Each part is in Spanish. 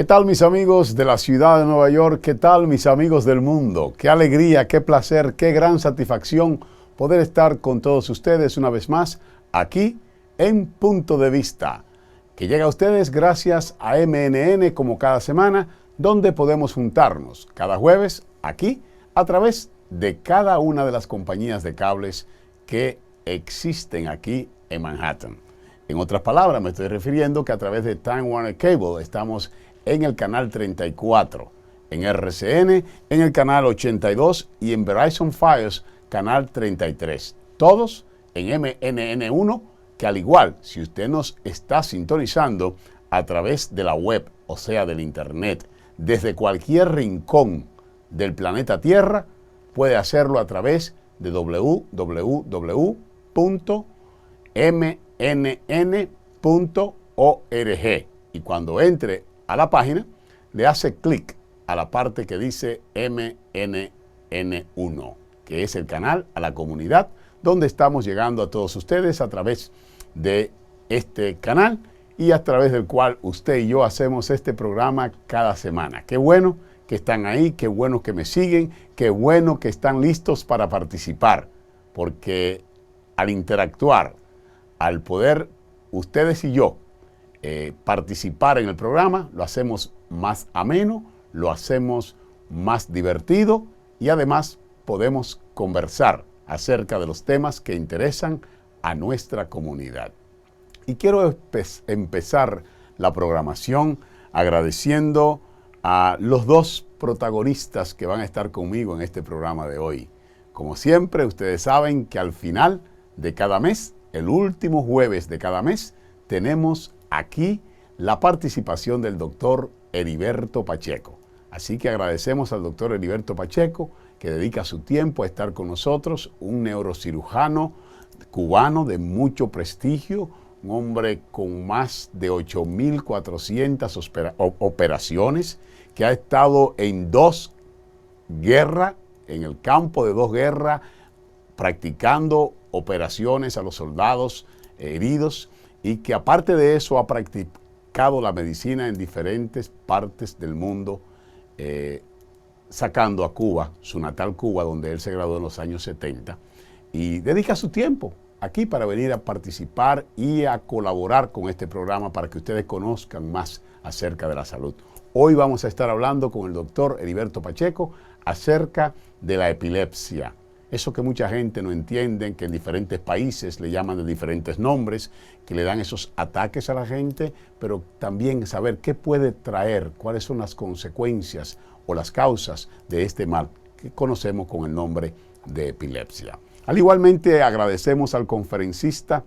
¿Qué tal mis amigos de la ciudad de Nueva York? ¿Qué tal mis amigos del mundo? Qué alegría, qué placer, qué gran satisfacción poder estar con todos ustedes una vez más aquí en Punto de Vista, que llega a ustedes gracias a MNN como cada semana, donde podemos juntarnos cada jueves aquí a través de cada una de las compañías de cables que existen aquí en Manhattan. En otras palabras, me estoy refiriendo que a través de Time Warner Cable estamos en el canal 34, en RCN, en el canal 82 y en Verizon Fios, canal 33. Todos en MNN1, que al igual, si usted nos está sintonizando a través de la web, o sea, del internet, desde cualquier rincón del planeta Tierra, puede hacerlo a través de www.mnn.org. Y cuando entre a la página, le hace clic a la parte que dice MNN1, que es el canal a la comunidad, donde estamos llegando a todos ustedes a través de este canal y a través del cual usted y yo hacemos este programa cada semana. Qué bueno que están ahí, qué bueno que me siguen, qué bueno que están listos para participar, porque al interactuar, al poder ustedes y yo participar en el programa, lo hacemos más ameno, lo hacemos más divertido y además podemos conversar acerca de los temas que interesan a nuestra comunidad. Y quiero empezar la programación agradeciendo a los dos protagonistas que van a estar conmigo en este programa de hoy. Como siempre, ustedes saben que al final de cada mes, el último jueves de cada mes, tenemos aquí la participación del doctor Heriberto Pacheco. Así que agradecemos al doctor Heriberto Pacheco, que dedica su tiempo a estar con nosotros, un neurocirujano cubano de mucho prestigio, un hombre con más de 8.400 operaciones, que ha estado en dos guerras, en el campo de dos guerras, practicando operaciones a los soldados heridos, y que aparte de eso ha practicado la medicina en diferentes partes del mundo, sacando a Cuba, su natal Cuba, donde él se graduó en los años 70, y dedica su tiempo aquí para venir a participar y a colaborar con este programa para que ustedes conozcan más acerca de la salud. Hoy vamos a estar hablando con el doctor Heriberto Pacheco acerca de la epilepsia. Eso que mucha gente no entiende, que en diferentes países le llaman de diferentes nombres, que le dan esos ataques a la gente, pero también saber qué puede traer, cuáles son las consecuencias o las causas de este mal que conocemos con el nombre de epilepsia. Al igualmente agradecemos al conferencista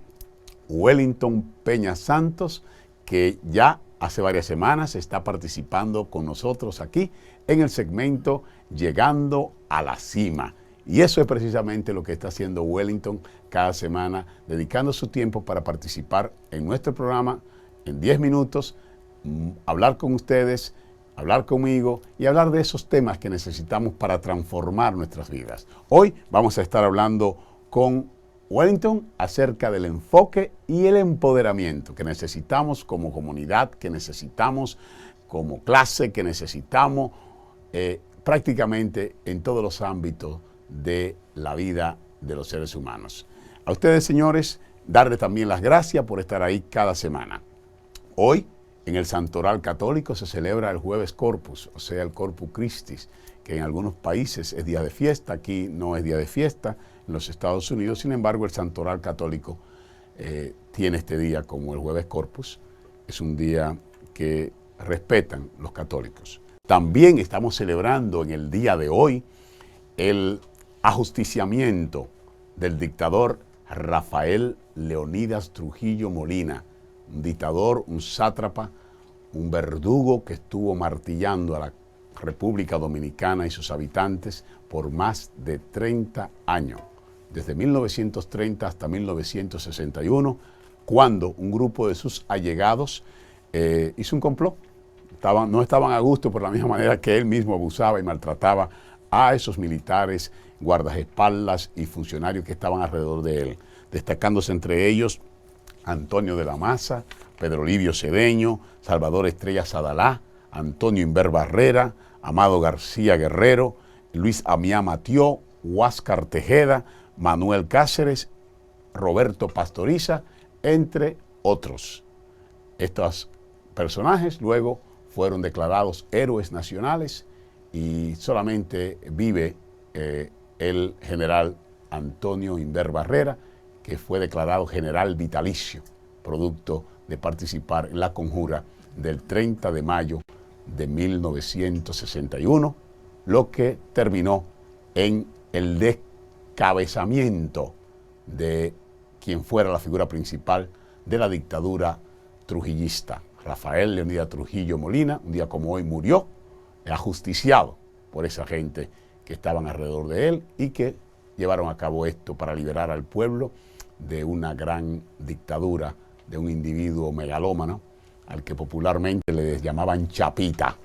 Wellington Peña Santos, que ya hace varias semanas está participando con nosotros aquí en el segmento Llegando a la Cima. Y eso es precisamente lo que está haciendo Wellington cada semana, dedicando su tiempo para participar en nuestro programa en 10 minutos, hablar con ustedes, hablar conmigo y hablar de esos temas que necesitamos para transformar nuestras vidas. Hoy vamos a estar hablando con Wellington acerca del enfoque y el empoderamiento que necesitamos como comunidad, que necesitamos como clase, que necesitamos prácticamente en todos los ámbitos de la vida de los seres humanos. A ustedes, señores, darles también las gracias por estar ahí cada semana. Hoy, en el Santoral Católico, se celebra el Jueves Corpus, o sea, el Corpus Christi, que en algunos países es día de fiesta, aquí no es día de fiesta, en los Estados Unidos. Sin embargo, el Santoral Católico tiene este día como el Jueves Corpus. Es un día que respetan los católicos. También estamos celebrando en el día de hoy el ajusticiamiento del dictador Rafael Leónidas Trujillo Molina, un dictador, un sátrapa, un verdugo que estuvo martillando a la República Dominicana y sus habitantes por más de 30 años, desde 1930 hasta 1961, cuando un grupo de sus allegados hizo un complot. No estaban a gusto por la misma manera que él mismo abusaba y maltrataba a esos militares, guardaespaldas y funcionarios que estaban alrededor de él, destacándose entre ellos Antonio de la Maza, Pedro Livio Cedeño, Salvador Estrella Sadalá, Antonio Inver Barrera, Amado García Guerrero, Luis Amiá Matió, Huáscar Tejeda, Manuel Cáceres, Roberto Pastoriza, entre otros. Estos personajes luego fueron declarados héroes nacionales y solamente vive el general Antonio Inver Barrera, que fue declarado general vitalicio, producto de participar en la conjura del 30 de mayo de 1961, lo que terminó en el descabezamiento de quien fuera la figura principal de la dictadura trujillista. Rafael Leonidas Trujillo Molina, un día como hoy, murió ajusticiado por esa gente que estaban alrededor de él y que llevaron a cabo esto para liberar al pueblo de una gran dictadura de un individuo megalómano al que popularmente le llamaban Chapita,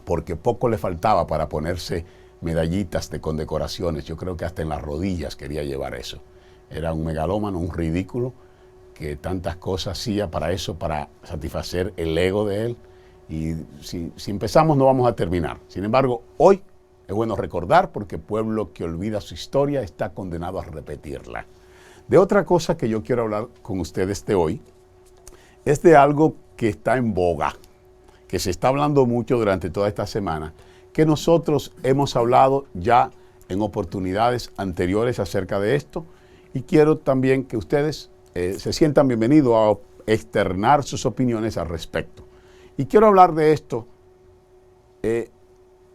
porque poco le faltaba para ponerse medallitas de condecoraciones. Yo creo que hasta en las rodillas quería llevar eso. Era un megalómano, un ridículo, que tantas cosas hacía para eso, para satisfacer el ego de él. Y si empezamos no vamos a terminar. Sin embargo, hoy es bueno recordar, porque pueblo que olvida su historia está condenado a repetirla. De otra cosa que yo quiero hablar con ustedes de hoy, es de algo que está en boga, que se está hablando mucho durante toda esta semana, que nosotros hemos hablado ya en oportunidades anteriores acerca de esto, y quiero también que ustedes se sientan bienvenidos a externar sus opiniones al respecto. Y quiero hablar de esto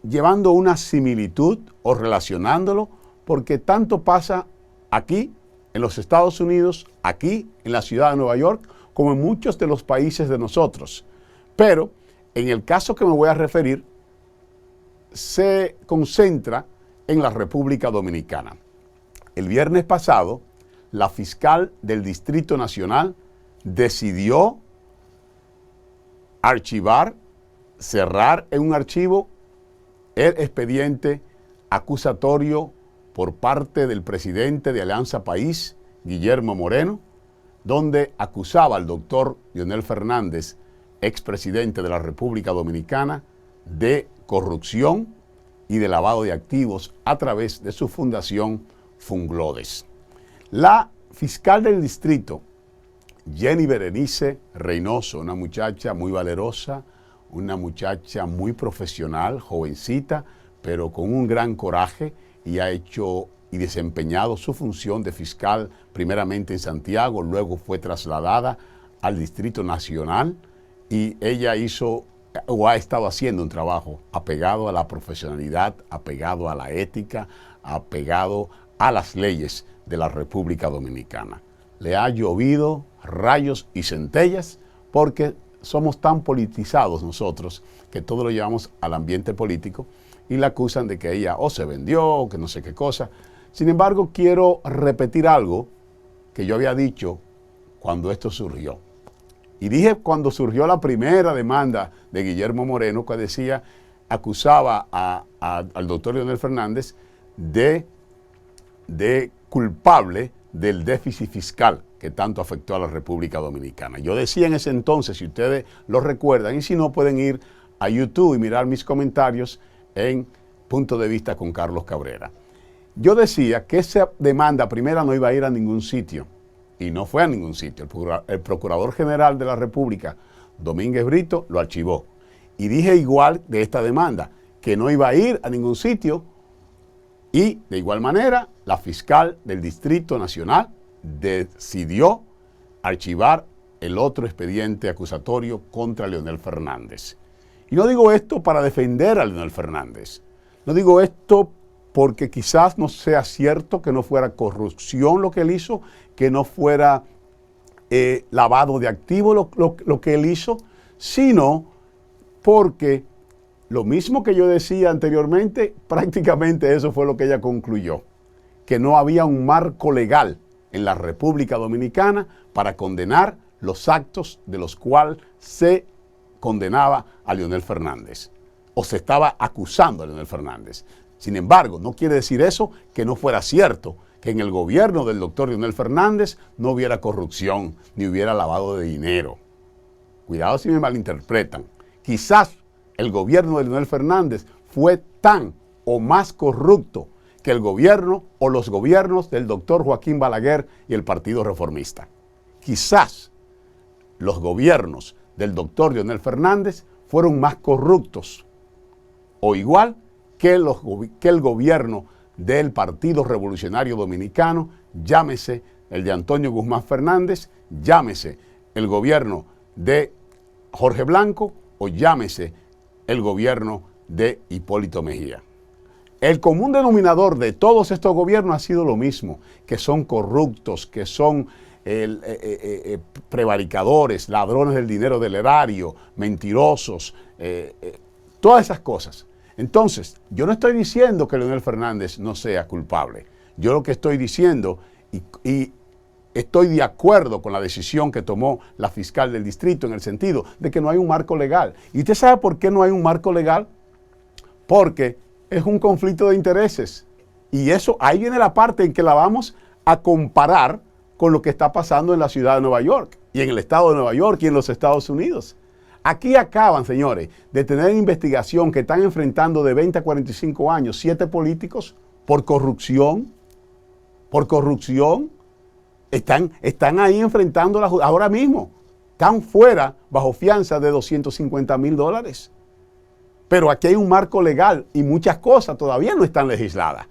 llevando una similitud o relacionándolo, porque tanto pasa aquí en los Estados Unidos, aquí en la ciudad de Nueva York, como en muchos de los países de nosotros. Pero en el caso que me voy a referir, se concentra en la República Dominicana. El viernes pasado, la fiscal del Distrito Nacional decidió archivar, cerrar en un archivo el expediente acusatorio por parte del presidente de Alianza País, Guillermo Moreno, donde acusaba al doctor Leonel Fernández, expresidente de la República Dominicana, de corrupción y de lavado de activos a través de su fundación Funglodes. La fiscal del distrito, Jenny Berenice Reynoso, una muchacha muy valerosa, una muchacha muy profesional, jovencita, pero con un gran coraje, y ha hecho y desempeñado su función de fiscal primeramente en Santiago, luego fue trasladada al Distrito Nacional, y ella hizo o ha estado haciendo un trabajo apegado a la profesionalidad, apegado a la ética, apegado a las leyes de la República Dominicana. Le ha llovido rayos y centellas porque somos tan politizados nosotros que todo lo llevamos al ambiente político y la acusan de que ella o se vendió o que no sé qué cosa. Sin embargo, quiero repetir algo que yo había dicho cuando esto surgió. Y dije cuando surgió la primera demanda de Guillermo Moreno, que decía, acusaba al doctor Leonel Fernández de culpable del déficit fiscal que tanto afectó a la República Dominicana. Yo decía en ese entonces, si ustedes lo recuerdan, y si no, pueden ir a YouTube y mirar mis comentarios en Punto de Vista con Carlos Cabrera. Yo decía que esa demanda primera no iba a ir a ningún sitio, y no fue a ningún sitio. El Procurador General de la República, Domínguez Brito, lo archivó. Y dije igual de esta demanda, que no iba a ir a ningún sitio, y de igual manera, la fiscal del Distrito Nacional decidió archivar el otro expediente acusatorio contra Leonel Fernández. Y no digo esto para defender a Leonel Fernández. No digo esto porque quizás no sea cierto, que no fuera corrupción lo que él hizo, que no fuera lavado de activos lo que él hizo, sino porque lo mismo que yo decía anteriormente, prácticamente eso fue lo que ella concluyó, que no había un marco legal en la República Dominicana para condenar los actos de los cuales se condenaba a Leonel Fernández, o se estaba acusando a Leonel Fernández. Sin embargo, no quiere decir eso que no fuera cierto, que en el gobierno del doctor Leonel Fernández no hubiera corrupción, ni hubiera lavado de dinero. Cuidado si me malinterpretan. Quizás el gobierno de Leonel Fernández fue tan o más corrupto que el gobierno o los gobiernos del doctor Joaquín Balaguer y el Partido Reformista. Quizás los gobiernos del doctor Leonel Fernández fueron más corruptos o igual que el gobierno del Partido Revolucionario Dominicano, llámese el de Antonio Guzmán Fernández, llámese el gobierno de Jorge Blanco o llámese el gobierno de Hipólito Mejía. El común denominador de todos estos gobiernos ha sido lo mismo, que son corruptos, que son prevaricadores, ladrones del dinero del erario, mentirosos, todas esas cosas. Entonces, yo no estoy diciendo que Leonel Fernández no sea culpable. Yo lo que estoy diciendo, y estoy de acuerdo con la decisión que tomó la fiscal del distrito en el sentido de que no hay un marco legal. ¿Y usted sabe por qué no hay un marco legal? Porque es un conflicto de intereses. Y eso, ahí viene la parte en que la vamos a comparar con lo que está pasando en la ciudad de Nueva York y en el estado de Nueva York y en los Estados Unidos. Aquí acaban, señores, de tener investigación que están enfrentando de 20 a 45 años 7 políticos por corrupción. Por corrupción. Están ahí enfrentando ahora mismo. Están fuera bajo fianza de $250,000. Pero aquí hay un marco legal y muchas cosas todavía no están legisladas.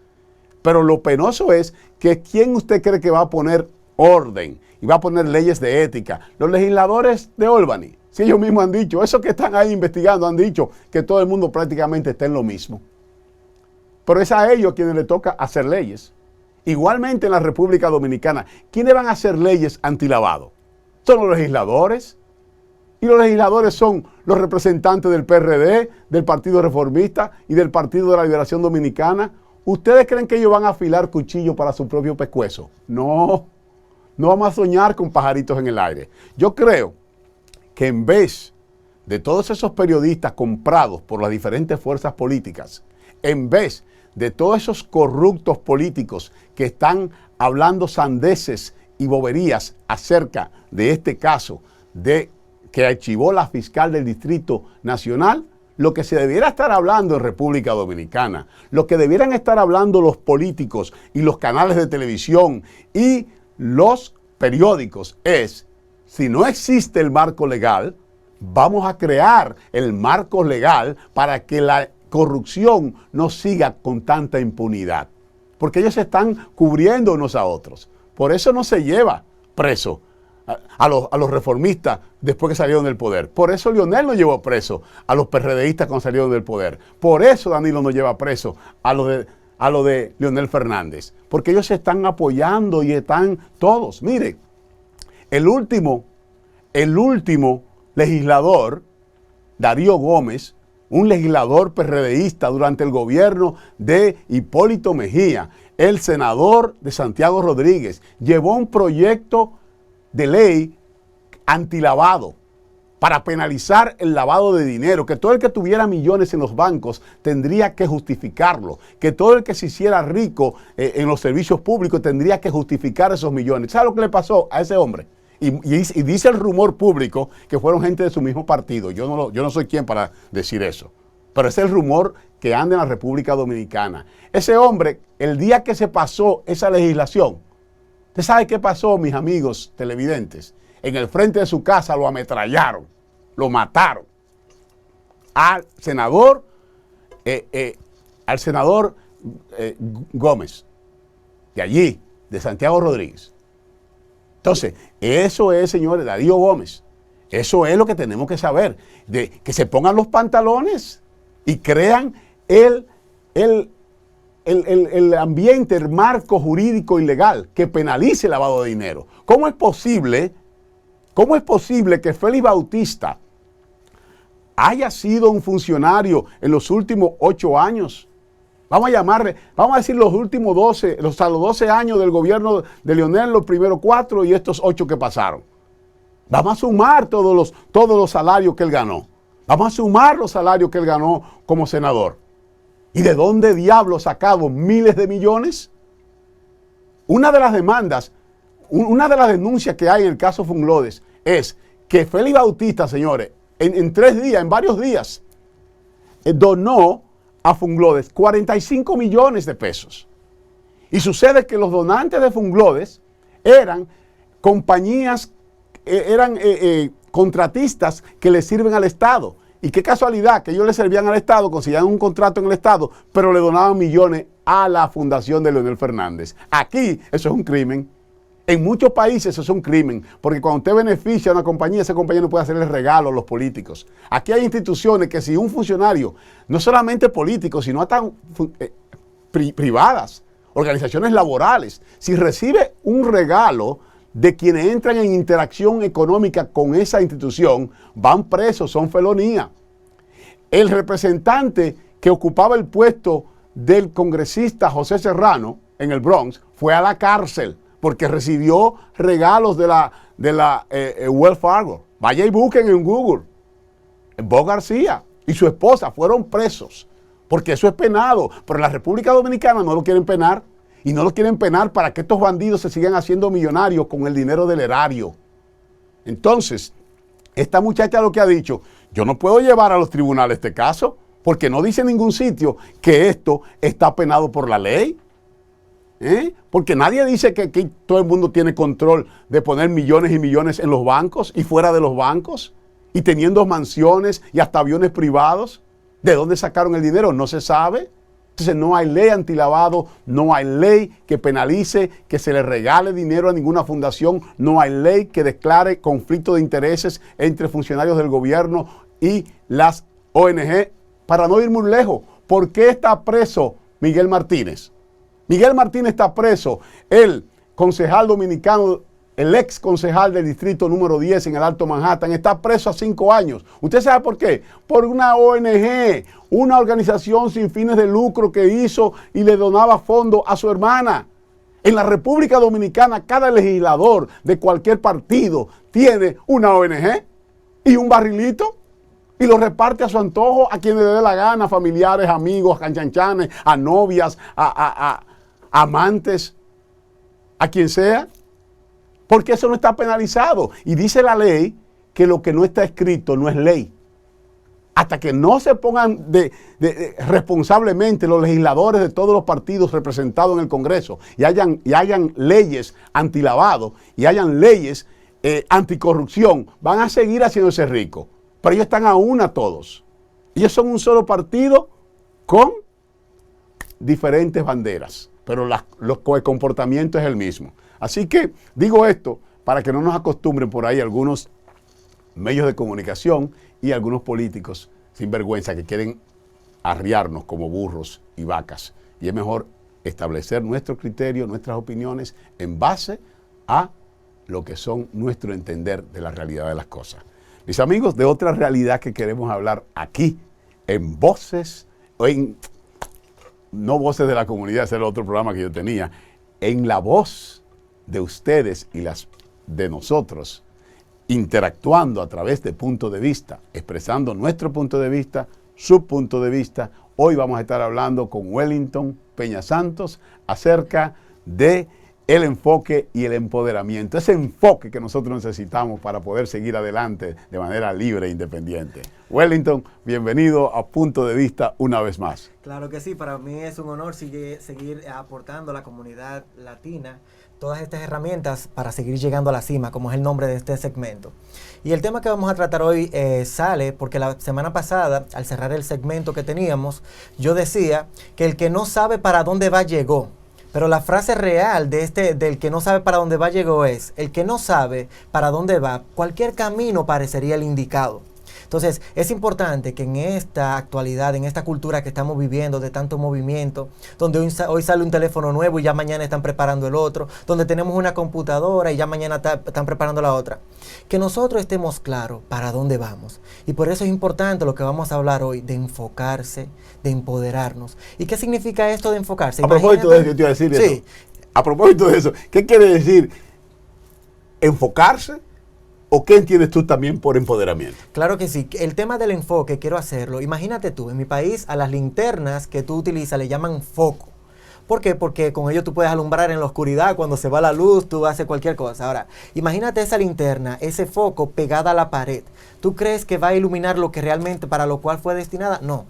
Pero lo penoso es que ¿quién usted cree que va a poner orden y va a poner leyes de ética? Los legisladores de Albany. Si ellos mismos han dicho, esos que están ahí investigando han dicho que todo el mundo prácticamente está en lo mismo. Pero es a ellos quienes les toca hacer leyes. Igualmente en la República Dominicana, ¿quiénes van a hacer leyes antilavado? Son los legisladores. Y los legisladores son los representantes del PRD, del Partido Reformista y del Partido de la Liberación Dominicana. ¿Ustedes creen que ellos van a afilar cuchillo para su propio pescuezo? No, no vamos a soñar con pajaritos en el aire. Yo creo que en vez de todos esos periodistas comprados por las diferentes fuerzas políticas, en vez de todos esos corruptos políticos que están hablando sandeces y boberías acerca de este caso que archivó la fiscal del Distrito Nacional, lo que se debiera estar hablando en República Dominicana, lo que debieran estar hablando los políticos y los canales de televisión y los periódicos es, si no existe el marco legal, vamos a crear el marco legal para que la corrupción no siga con tanta impunidad. Porque ellos se están cubriendo unos a otros. Por eso no se lleva preso a los reformistas después que salieron del poder. Por eso Leonel no llevó preso a los PRDistas cuando salieron del poder. Por eso Danilo no lleva preso a lo de Leonel Fernández. Porque ellos se están apoyando y están todos. Mire, el último legislador, Darío Gómez, un legislador PRDista durante el gobierno de Hipólito Mejía, el senador de Santiago Rodríguez, llevó un proyecto de ley antilavado para penalizar el lavado de dinero, que todo el que tuviera millones en los bancos tendría que justificarlo, que todo el que se hiciera rico en los servicios públicos tendría que justificar esos millones. ¿Sabe lo que le pasó a ese hombre? Y dice el rumor público que fueron gente de su mismo partido. Yo no soy quien para decir eso. Pero es el rumor que anda en la República Dominicana. Ese hombre, el día que se pasó esa legislación, ¿usted sabe qué pasó, mis amigos televidentes? En el frente de su casa lo ametrallaron, lo mataron. Al senador Gómez, de allí, de Santiago Rodríguez. Entonces, eso es, señores, Darío Gómez. Eso es lo que tenemos que saber. De que se pongan los pantalones y crean el ambiente, el marco jurídico y legal que penalice el lavado de dinero. ¿Cómo es posible que Félix Bautista haya sido un funcionario en los últimos 8 años? Vamos a decir los últimos 12, los 12 años del gobierno de Leonel, los primeros 4 y estos 8 que pasaron. Vamos a sumar todos los salarios que él ganó. Vamos a sumar los salarios que él ganó como senador. ¿Y de dónde diablos sacado miles de millones? Una de las denuncias que hay en el caso Funglode es que Félix Bautista, señores, en 3 días, en varios días, donó a Funglodes 45 millones de pesos. Y sucede que los donantes de Funglodes eran compañías, contratistas que le sirven al Estado. Y qué casualidad que ellos le servían al Estado, conseguían un contrato en el Estado, pero le donaban millones a la fundación de Leonel Fernández. Aquí eso es un crimen. En muchos países eso es un crimen, porque cuando usted beneficia a una compañía, esa compañía no puede hacerle regalo a los políticos. Aquí hay instituciones que si un funcionario, no solamente político, sino hasta privadas, organizaciones laborales, si recibe un regalo de quienes entran en interacción económica con esa institución, van presos, son felonía. El representante que ocupaba el puesto del congresista José Serrano en el Bronx fue a la cárcel porque recibió regalos de la Wells Fargo. Vaya y busquen en Google. Bo García y su esposa fueron presos porque eso es penado. Pero en la República Dominicana no lo quieren penar. Y no lo quieren penar para que estos bandidos se sigan haciendo millonarios con el dinero del erario. Entonces, esta muchacha lo que ha dicho, yo no puedo llevar a los tribunales este caso, porque no dice en ningún sitio que esto está penado por la ley. Porque nadie dice que todo el mundo tiene control de poner millones y millones en los bancos y fuera de los bancos, y teniendo mansiones y hasta aviones privados. ¿De dónde sacaron el dinero? No se sabe. Entonces no hay ley antilavado, no hay ley que penalice que se le regale dinero a ninguna fundación, no hay ley que declare conflicto de intereses entre funcionarios del gobierno y las ONG. Para no ir muy lejos, ¿por qué está preso Miguel Martínez? Miguel Martínez está preso, el concejal dominicano, el ex concejal del distrito número 10 en el Alto Manhattan, está preso a 5 años. ¿Usted sabe por qué? Por una ONG, una organización sin fines de lucro que hizo y le donaba fondos a su hermana. En la República Dominicana, cada legislador de cualquier partido tiene una ONG y un barrilito y lo reparte a su antojo, a quien le dé la gana, familiares, amigos, canchanchanes, a novias, a amantes, a quien sea. Porque eso no está penalizado. Y dice la ley que lo que no está escrito no es ley. Hasta que no se pongan responsablemente los legisladores de todos los partidos representados en el Congreso y hayan leyes antilavado y hayan leyes anticorrupción, van a seguir haciéndose ricos. Pero ellos están a una todos. Ellos son un solo partido con diferentes banderas, pero el comportamiento es el mismo. Así que digo esto para que no nos acostumbren por ahí algunos medios de comunicación y algunos políticos sin vergüenza que quieren arriarnos como burros y vacas. Y es mejor establecer nuestro criterio, nuestras opiniones en base a lo que son nuestro entender de la realidad de las cosas. Mis amigos, de otra realidad que queremos hablar aquí, en Voces, no Voces de la Comunidad, ese era el otro programa que yo tenía, en la voz de ustedes y las de nosotros, interactuando a través de punto de vista, expresando nuestro punto de vista, su punto de vista. Hoy vamos a estar hablando con Wellington Peña Santos acerca de el enfoque y el empoderamiento, ese enfoque que nosotros necesitamos para poder seguir adelante de manera libre e independiente. Wellington, bienvenido a Punto de Vista una vez más. Claro que sí, para mí es un honor seguir aportando a la comunidad latina todas estas herramientas para seguir llegando a la cima, como es el nombre de este segmento. Y el tema que vamos a tratar hoy sale porque la semana pasada, al cerrar el segmento que teníamos, yo decía que el que no sabe para dónde va llegó. Pero la frase real del que no sabe para dónde va llegó es, el que no sabe para dónde va, cualquier camino parecería el indicado. Entonces, es importante que en esta actualidad, en esta cultura que estamos viviendo de tanto movimiento, donde hoy sale un teléfono nuevo y ya mañana están preparando el otro, donde tenemos una computadora y ya mañana están preparando la otra, que nosotros estemos claros para dónde vamos. Y por eso es importante lo que vamos a hablar hoy, de enfocarse, de empoderarnos. ¿Y qué significa esto de enfocarse? A propósito de eso, yo te iba a decir eso. Sí. A propósito de eso, ¿qué quiere decir enfocarse? ¿O qué entiendes tú también por empoderamiento? Claro que sí. El tema del enfoque, quiero hacerlo. Imagínate tú, en mi país a las linternas que tú utilizas le llaman foco. ¿Por qué? Porque con ello tú puedes alumbrar en la oscuridad, cuando se va la luz, tú haces cualquier cosa. Ahora, imagínate esa linterna, ese foco pegada a la pared. ¿Tú crees que va a iluminar lo que realmente para lo cual fue destinada? No.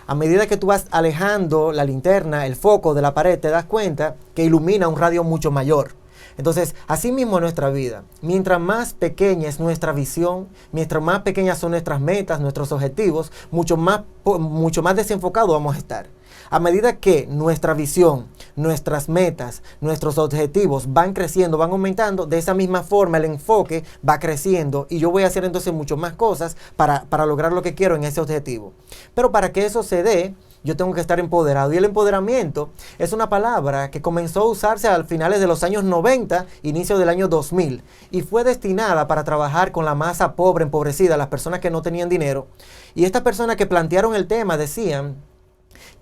A medida que tú vas alejando la linterna, el foco de la pared, te das cuenta que ilumina un radio mucho mayor. Entonces, así mismo en nuestra vida, mientras más pequeña es nuestra visión, mientras más pequeñas son nuestras metas, nuestros objetivos, mucho más desenfocados vamos a estar. A medida que nuestra visión, nuestras metas, nuestros objetivos van creciendo, van aumentando, de esa misma forma el enfoque va creciendo y yo voy a hacer entonces mucho más cosas para lograr lo que quiero en ese objetivo. Pero para que eso se dé, yo tengo que estar empoderado. Y el empoderamiento es una palabra que comenzó a usarse a finales de los años 90, inicio del año 2000, y fue destinada para trabajar con la masa pobre, empobrecida, las personas que no tenían dinero. Y estas personas que plantearon el tema decían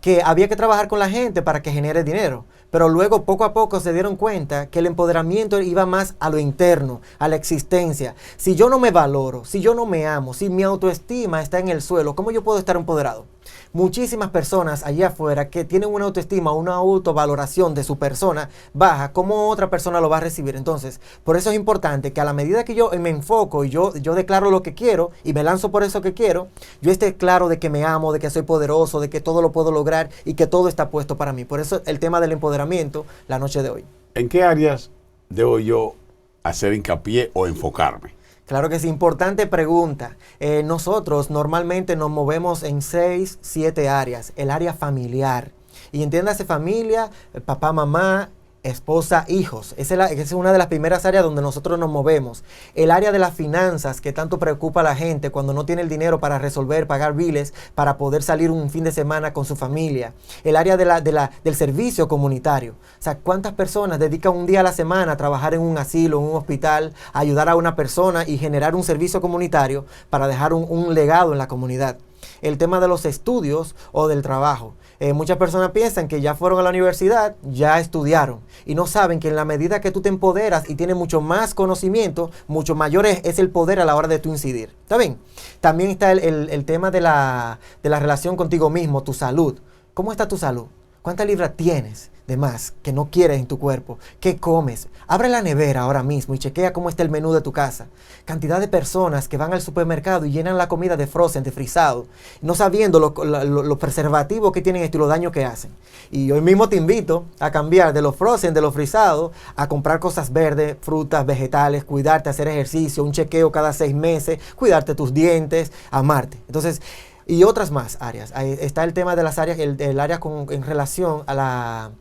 que había que trabajar con la gente para que genere dinero. Pero luego, poco a poco, se dieron cuenta que el empoderamiento iba más a lo interno, a la existencia. Si yo no me valoro, si yo no me amo, si mi autoestima está en el suelo, ¿cómo yo puedo estar empoderado? Muchísimas personas allá afuera que tienen una autoestima, una autovaloración de su persona baja, ¿cómo otra persona lo va a recibir? Entonces, por eso es importante que a la medida que yo me enfoco y yo declaro lo que quiero y me lanzo por eso que quiero, yo esté claro de que me amo, de que soy poderoso, de que todo lo puedo lograr y que todo está puesto para mí. Por eso el tema del empoderamiento la noche de hoy. ¿En qué áreas debo yo hacer hincapié o enfocarme? Claro que es importante pregunta. Nosotros normalmente nos movemos en 6, 7 áreas. El área familiar. Y entiéndase familia, papá, mamá, esposa, hijos. Esa es una de las primeras áreas donde nosotros nos movemos. El área de las finanzas, que tanto preocupa a la gente cuando no tiene el dinero para resolver, pagar biles, para poder salir un fin de semana con su familia. El área del servicio comunitario. O sea, ¿cuántas personas dedican un día a la semana a trabajar en un asilo, en un hospital, a ayudar a una persona y generar un servicio comunitario para dejar un legado en la comunidad? El tema de los estudios o del trabajo. Muchas personas piensan que ya fueron a la universidad, ya estudiaron y no saben que en la medida que tú te empoderas y tienes mucho más conocimiento, mucho mayor es el poder a la hora de tú incidir. ¿Está bien? También está el tema de la relación contigo mismo, tu salud. ¿Cómo está tu salud? ¿Cuántas libras tienes de más que no quieres en tu cuerpo? ¿Qué comes? Abre la nevera ahora mismo y chequea cómo está el menú de tu casa. Cantidad de personas que van al supermercado y llenan la comida de frozen, de frisado, no sabiendo lo preservativo que tienen esto y los daños que hacen. Y hoy mismo te invito a cambiar de los frozen, de los frisados, a comprar cosas verdes, frutas, vegetales, cuidarte, hacer ejercicio, un chequeo cada 6 meses, cuidarte tus dientes, amarte. Entonces, y otras más áreas. Ahí está el tema de las áreas, el área en relación a la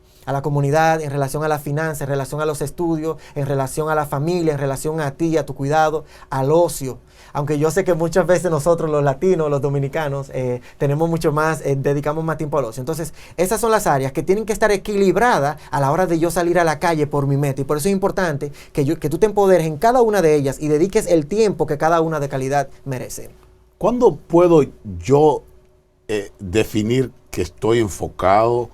comunidad, en relación a la finanza, en relación a los estudios, en relación a la familia, en relación a ti, a tu cuidado, al ocio. Aunque yo sé que muchas veces nosotros, los latinos, los dominicanos, tenemos mucho más, dedicamos más tiempo al ocio. Entonces, esas son las áreas que tienen que estar equilibradas a la hora de yo salir a la calle por mi meta. Y por eso es importante que tú te empoderes en cada una de ellas y dediques el tiempo que cada una de calidad merece. ¿Cuándo puedo yo definir que estoy enfocado,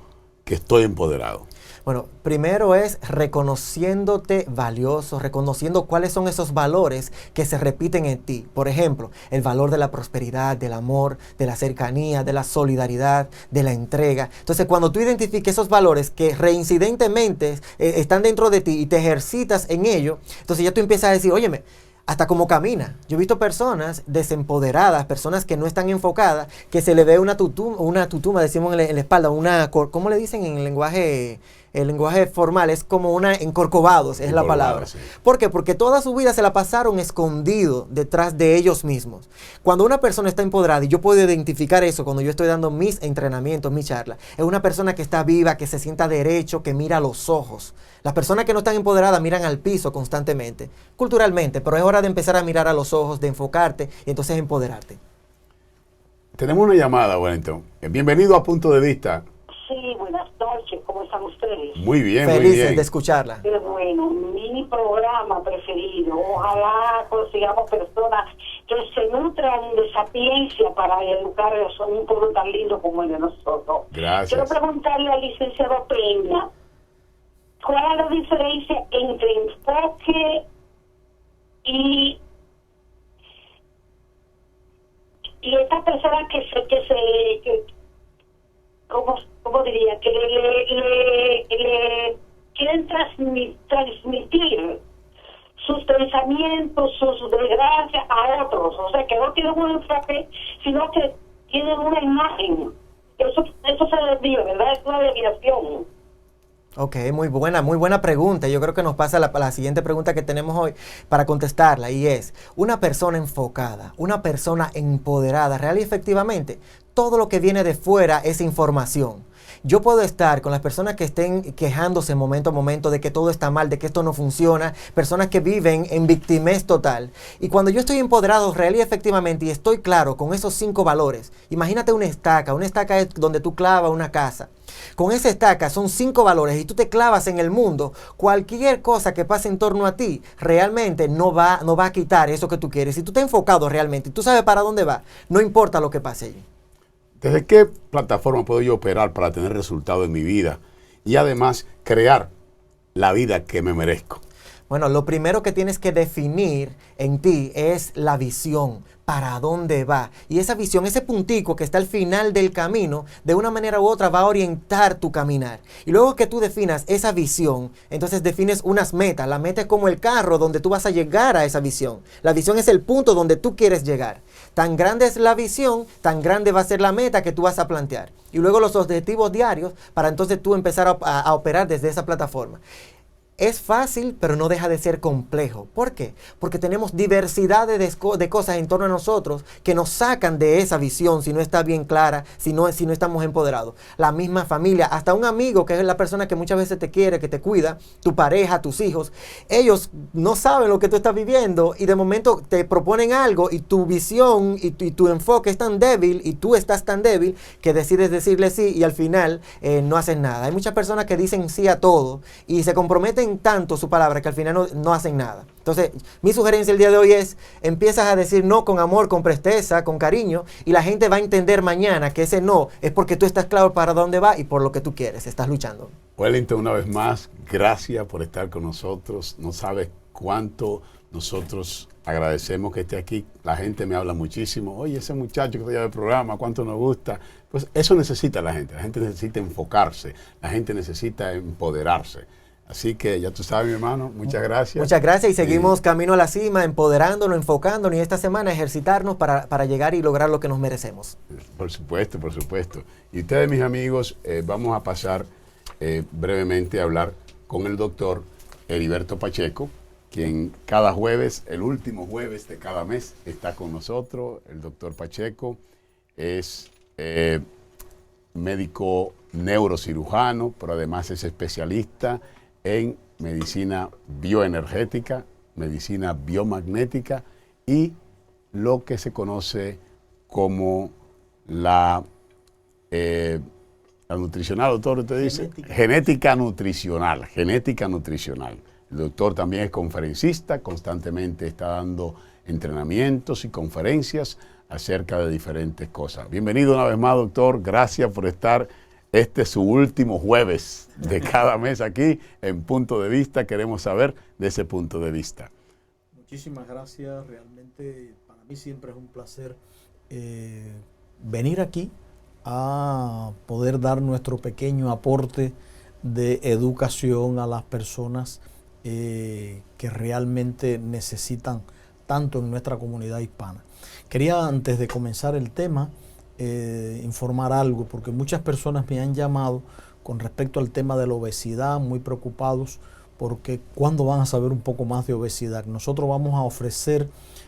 que estoy empoderado? Bueno, primero es reconociéndote valioso, reconociendo cuáles son esos valores que se repiten en ti. Por ejemplo, el valor de la prosperidad, del amor, de la cercanía, de la solidaridad, de la entrega. Entonces, cuando tú identifiques esos valores que reincidentemente están dentro de ti y te ejercitas en ello, entonces ya tú empiezas a decir, óyeme, hasta cómo camina. Yo he visto personas desempoderadas, personas que no están enfocadas, que se le ve una tutuma, decimos en la espalda, ¿cómo le dicen en el lenguaje formal? Es como una encorcovados, es la palabra. Sí. ¿Por qué? Porque toda su vida se la pasaron escondido detrás de ellos mismos. Cuando una persona está empoderada, y yo puedo identificar eso cuando yo estoy dando mis entrenamientos, mis charlas, es una persona que está viva, que se sienta derecho, que mira a los ojos. Las personas que no están empoderadas miran al piso constantemente, culturalmente, pero es hora de empezar a mirar a los ojos, de enfocarte y entonces empoderarte. Tenemos una llamada, Wellington. Bienvenido a Punto de Vista. Sí, buenas noches, ¿cómo están ustedes? Muy bien, felices muy bien. De escucharla. Qué bueno, mi programa preferido. Ojalá consigamos personas que se nutran de sapiencia para educar a un pueblo tan lindo como el de nosotros. Gracias. Quiero preguntarle al licenciado Peña, ¿cuál es la diferencia entre enfoque y estas personas ¿cómo diría? Que le quieren transmitir sus pensamientos, sus desgracias a otros? O sea, que no tienen un enfoque, sino que tienen una imagen Eso se desvía, ¿verdad? Es una desviación. Ok, muy buena pregunta. Yo creo que nos pasa la siguiente pregunta que tenemos hoy para contestarla, y es, una persona enfocada, una persona empoderada, real y efectivamente, todo lo que viene de fuera es información. Yo puedo estar con las personas que estén quejándose momento a momento de que todo está mal, de que esto no funciona, personas que viven en victimez total. Y cuando yo estoy empoderado real y efectivamente y estoy claro con esos 5 valores, imagínate una estaca es donde tú clavas una casa. Con esa estaca son 5 valores y tú te clavas en el mundo, cualquier cosa que pase en torno a ti realmente no va a quitar eso que tú quieres. Si tú estás enfocado realmente y tú sabes para dónde va, no importa lo que pase allí. ¿Desde qué plataforma puedo yo operar para tener resultados en mi vida y además crear la vida que me merezco? Bueno, lo primero que tienes que definir en ti es la visión, para dónde va. Y esa visión, ese puntico que está al final del camino, de una manera u otra va a orientar tu caminar. Y luego que tú definas esa visión, entonces defines unas metas. La meta es como el carro donde tú vas a llegar a esa visión. La visión es el punto donde tú quieres llegar. Tan grande es la visión, tan grande va a ser la meta que tú vas a plantear. Y luego los objetivos diarios para entonces tú empezar a operar desde esa plataforma. Es fácil, pero no deja de ser complejo. ¿Por qué? Porque tenemos diversidad de cosas en torno a nosotros que nos sacan de esa visión si no está bien clara, si no estamos empoderados. La misma familia, hasta un amigo que es la persona que muchas veces te quiere, que te cuida, tu pareja, tus hijos, ellos no saben lo que tú estás viviendo y de momento te proponen algo y tu visión y tu enfoque es tan débil y tú estás tan débil que decides decirle sí y al final no haces nada. Hay muchas personas que dicen sí a todo y se comprometen tanto su palabra que al final no hacen nada. Entonces, mi sugerencia el día de hoy es, empiezas a decir no con amor, con presteza, con cariño, y la gente va a entender mañana que ese no es porque tú estás claro para dónde va y por lo que tú quieres, estás luchando. Wellington, una vez más, gracias por estar con nosotros. No sabes cuánto nosotros agradecemos que esté aquí. La gente me habla muchísimo. Oye, ese muchacho que te lleva el programa, cuánto nos gusta. Pues eso necesita la gente. La gente necesita enfocarse. La gente necesita empoderarse. Así que ya tú sabes, mi hermano, muchas gracias. Muchas gracias y seguimos camino a la cima, empoderándonos, enfocándonos y esta semana ejercitarnos para llegar y lograr lo que nos merecemos. Por supuesto, por supuesto. Y ustedes, mis amigos, vamos a pasar brevemente a hablar con el doctor Heriberto Pacheco, quien cada jueves, el último jueves de cada mes, está con nosotros. El doctor Pacheco es médico neurocirujano, pero además es especialista en medicina bioenergética, medicina biomagnética y lo que se conoce como la nutricional, doctor, usted dice, genética nutricional. El doctor también es conferencista, constantemente está dando entrenamientos y conferencias acerca de diferentes cosas. Bienvenido una vez más, doctor, gracias por estar. Este es su último jueves de cada mes aquí en Punto de Vista. Queremos saber de ese punto de vista. Muchísimas gracias. Realmente para mí siempre es un placer venir aquí a poder dar nuestro pequeño aporte de educación a las personas que realmente necesitan tanto en nuestra comunidad hispana. Quería, antes de comenzar el tema, informar algo, porque muchas personas me han llamado con respecto al tema de la obesidad, muy preocupados porque ¿cuándo van a saber un poco más de obesidad? Nosotros vamos a ofrecer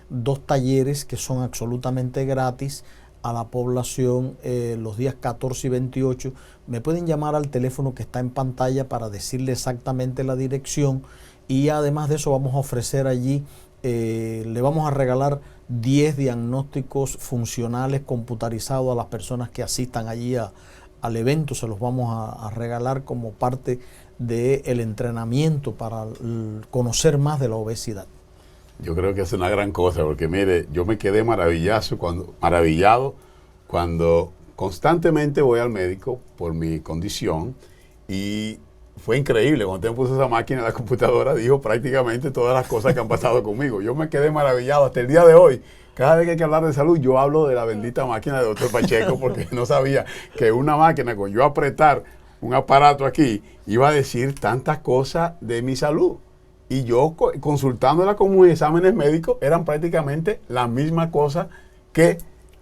2 talleres que son absolutamente gratis a la población los días 14 y 28. Me pueden llamar al teléfono que está en pantalla para decirle exactamente la dirección y además de eso vamos a ofrecer allí, le vamos a regalar 10 diagnósticos funcionales computarizados a las personas que asistan allí al evento. Se los vamos a regalar como parte del entrenamiento para conocer más de la obesidad. Yo creo que es una gran cosa, porque mire, yo me quedé maravillado cuando constantemente voy al médico por mi condición y fue increíble. Cuando te puso esa máquina en la computadora, dijo prácticamente todas las cosas que han pasado conmigo. Yo me quedé maravillado hasta el día de hoy. Cada vez que hay que hablar de salud, yo hablo de la bendita máquina de doctor Pacheco, porque no sabía que una máquina, con yo apretar un aparato aquí, iba a decir tantas cosas de mi salud. Y yo consultándola como exámenes médicos, eran prácticamente las mismas cosas que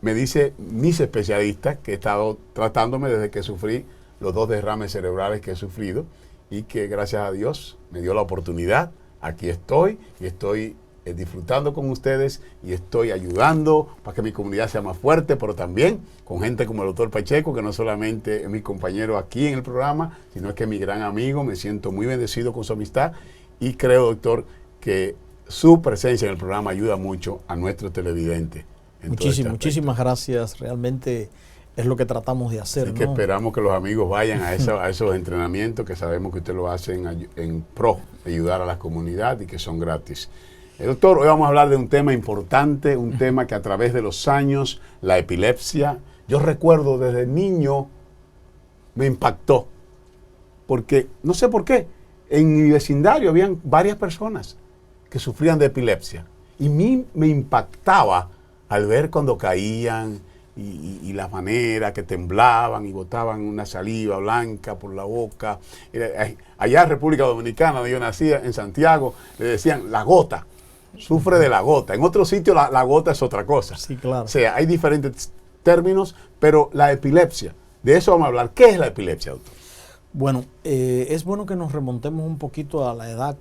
me dice mis especialistas que he estado tratándome desde que sufrí los 2 derrames cerebrales que he sufrido y que gracias a Dios me dio la oportunidad. Aquí estoy y estoy disfrutando con ustedes y estoy ayudando para que mi comunidad sea más fuerte, pero también con gente como el doctor Pacheco, que no solamente es mi compañero aquí en el programa, sino es que es mi gran amigo. Me siento muy bendecido con su amistad y creo, doctor, que su presencia en el programa ayuda mucho a nuestros televidentes. Muchísimas gracias. Realmente es lo que tratamos de hacer. Así que esperamos que los amigos vayan a esos entrenamientos que sabemos que usted lo hace en pro de ayudar a la comunidad y que son gratis. Doctor, hoy vamos a hablar de un tema importante, un tema que a través de los años, la epilepsia, yo recuerdo desde niño, me impactó. Porque, no sé por qué, en mi vecindario habían varias personas que sufrían de epilepsia. Y me impactaba al ver cuando caían y la manera que temblaban y botaban una saliva blanca por la boca. Allá en República Dominicana, donde yo nací, en Santiago, le decían la gota. Sufre de la gota. En otro sitio la gota es otra cosa. Sí, claro. O sea, hay diferentes términos, pero la epilepsia, de eso vamos a hablar. ¿Qué es la epilepsia, doctor? Bueno, es bueno que nos remontemos un poquito a la edad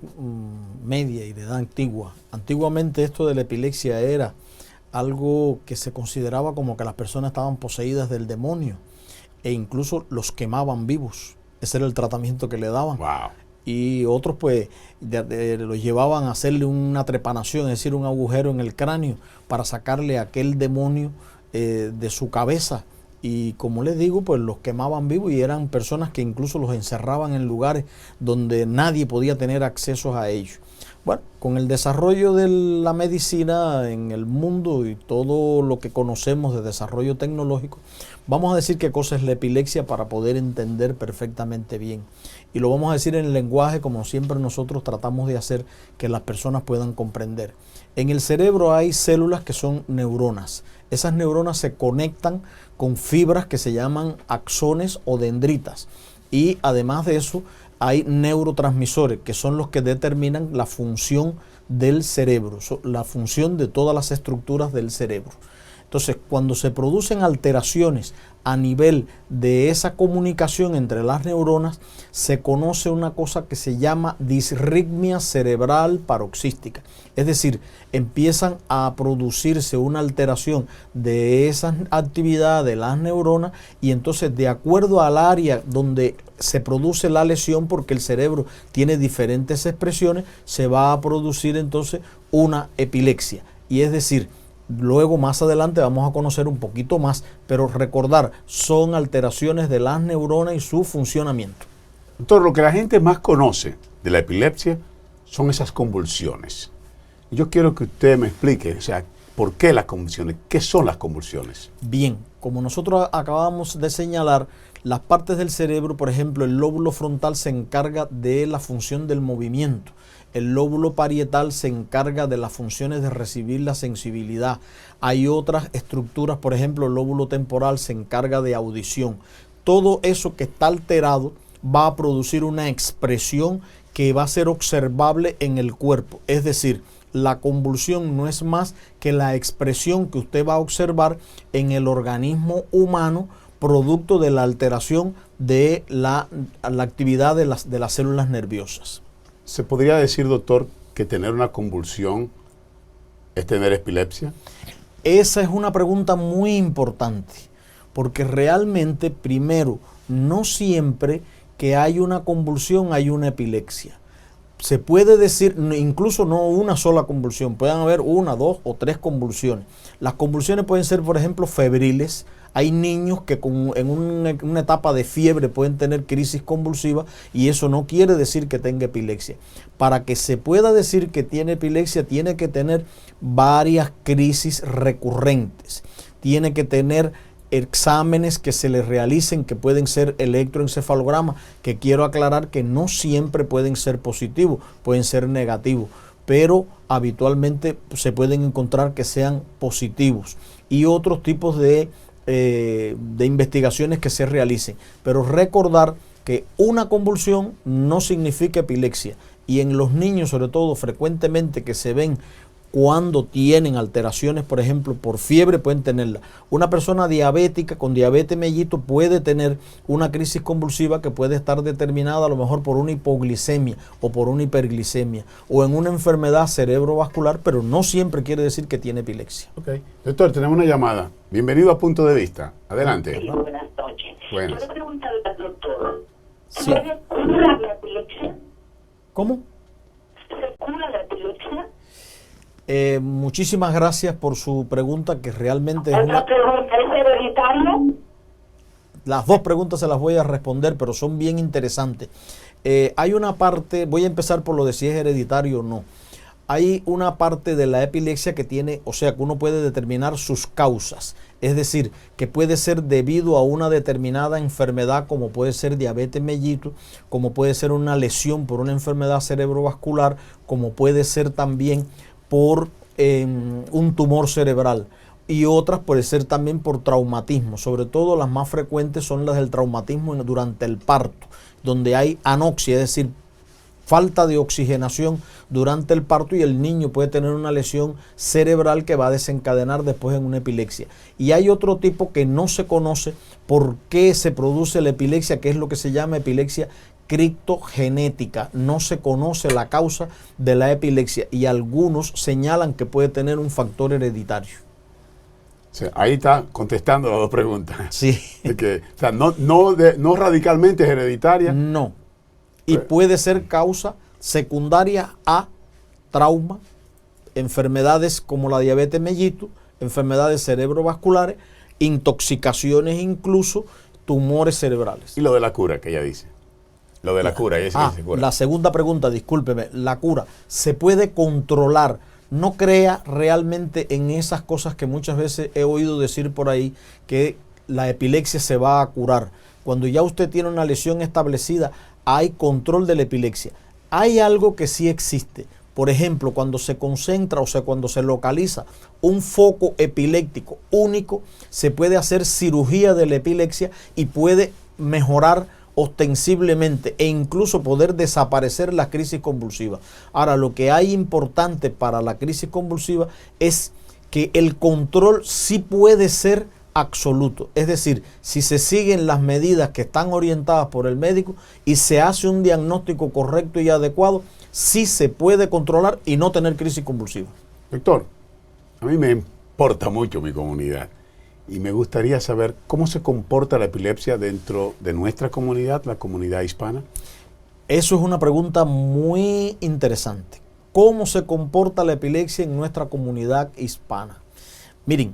media y de edad antigua. Antiguamente esto de la epilepsia era algo que se consideraba como que las personas estaban poseídas del demonio e incluso los quemaban vivos. Ese era el tratamiento que le daban. Wow. Y otros pues los llevaban a hacerle una trepanación, es decir, un agujero en el cráneo para sacarle aquel demonio de su cabeza. Y como les digo, pues los quemaban vivos y eran personas que incluso los encerraban en lugares donde nadie podía tener acceso a ellos. Bueno, con el desarrollo de la medicina en el mundo y todo lo que conocemos de desarrollo tecnológico, vamos a decir qué cosa es la epilepsia para poder entender perfectamente bien. Y lo vamos a decir en el lenguaje como siempre nosotros tratamos de hacer que las personas puedan comprender. En el cerebro hay células que son neuronas. Esas neuronas se conectan con fibras que se llaman axones o dendritas. Y además de eso, hay neurotransmisores que son los que determinan la función del cerebro, la función de todas las estructuras del cerebro. Entonces, cuando se producen alteraciones a nivel de esa comunicación entre las neuronas, se conoce una cosa que se llama disritmia cerebral paroxística. Es decir, empiezan a producirse una alteración de esa actividad de las neuronas y entonces de acuerdo al área donde se produce la lesión, porque el cerebro tiene diferentes expresiones, se va a producir entonces una epilepsia. Y es decir, luego más adelante vamos a conocer un poquito más, pero recordar, son alteraciones de las neuronas y su funcionamiento. Doctor, lo que la gente más conoce de la epilepsia son esas convulsiones. Yo quiero que usted me explique, o sea, ¿por qué las convulsiones? ¿Qué son las convulsiones? Bien, como nosotros acabamos de señalar, las partes del cerebro, por ejemplo, el lóbulo frontal se encarga de la función del movimiento. El lóbulo parietal se encarga de las funciones de recibir la sensibilidad. Hay otras estructuras, por ejemplo, el lóbulo temporal se encarga de audición. Todo eso que está alterado va a producir una expresión que va a ser observable en el cuerpo. Es decir, la convulsión no es más que la expresión que usted va a observar en el organismo humano producto de la alteración de la actividad de las células nerviosas. ¿Se podría decir, doctor, que tener una convulsión es tener epilepsia? Esa es una pregunta muy importante, porque realmente, primero, no siempre que hay una convulsión hay una epilepsia. Se puede decir, incluso no una sola convulsión, pueden haber 1, 2 o 3 convulsiones. Las convulsiones pueden ser, por ejemplo, febriles. Hay niños que en una etapa de fiebre pueden tener crisis convulsiva y eso no quiere decir que tenga epilepsia. Para que se pueda decir que tiene epilepsia, tiene que tener varias crisis recurrentes. Tiene que tener exámenes que se le realicen que pueden ser electroencefalogramas, que quiero aclarar que no siempre pueden ser positivos, pueden ser negativos, pero habitualmente se pueden encontrar que sean positivos. Y otros tipos de investigaciones que se realicen, pero recordar que una convulsión no significa epilepsia y en los niños sobre todo frecuentemente que se ven cuando tienen alteraciones, por ejemplo, por fiebre pueden tenerla. Una persona diabética con diabetes mellito puede tener una crisis convulsiva que puede estar determinada a lo mejor por una hipoglicemia o por una hiperglicemia o en una enfermedad cerebrovascular, pero no siempre quiere decir que tiene epilepsia. Okay. Doctor, tenemos una llamada. Bienvenido a Punto de Vista. Adelante. Sí, buenas noches. Buenas. Quiero preguntarle al doctor, Sí. ¿puede curar la epilepsia? ¿Cómo? ¿Se cura la epilepsia? Muchísimas gracias por su pregunta, que realmente es Otra una... pregunta, ¿es hereditario? Las dos preguntas se las voy a responder, pero son bien interesantes. Hay una parte, voy a empezar por lo de si es hereditario o no. Hay una parte de la epilepsia que tiene, o sea, que uno puede determinar sus causas. Es decir, que puede ser debido a una determinada enfermedad, como puede ser diabetes mellito, como puede ser una lesión por una enfermedad cerebrovascular, como puede ser también por un tumor cerebral. Y otras puede ser también por traumatismo. Sobre todo las más frecuentes son las del traumatismo durante el parto, donde hay anoxia, es decir, falta de oxigenación durante el parto, y el niño puede tener una lesión cerebral que va a desencadenar después en una epilepsia. Y hay otro tipo que no se conoce por qué se produce la epilepsia, que es lo que se llama epilepsia criptogenética. No se conoce la causa de la epilepsia y algunos señalan que puede tener un factor hereditario. O sea, ahí está contestando las dos preguntas. Sí. De que, o sea, no radicalmente es hereditaria. No. Y puede ser causa secundaria a trauma, enfermedades como la diabetes mellito, enfermedades cerebrovasculares, intoxicaciones, incluso tumores cerebrales. Y lo de la cura, que ella dice. Lo de la cura, ella sí que se cura. La segunda pregunta, discúlpeme, la cura se puede controlar. No crea realmente en esas cosas que muchas veces he oído decir por ahí, que la epilepsia se va a curar. Cuando ya usted tiene una lesión establecida, hay control de la epilepsia. Hay algo que sí existe. Por ejemplo, cuando se concentra, o sea, cuando se localiza un foco epiléptico único, se puede hacer cirugía de la epilepsia y puede mejorar ostensiblemente e incluso poder desaparecer la crisis convulsiva. Ahora, lo que hay importante para la crisis convulsiva es que el control sí puede ser absoluto. Es decir, si se siguen las medidas que están orientadas por el médico y se hace un diagnóstico correcto y adecuado, sí se puede controlar y no tener crisis convulsiva. Doctor, a mí me importa mucho mi comunidad y me gustaría saber cómo se comporta la epilepsia dentro de nuestra comunidad, la comunidad hispana. Eso es una pregunta muy interesante. ¿Cómo se comporta la epilepsia en nuestra comunidad hispana? Miren,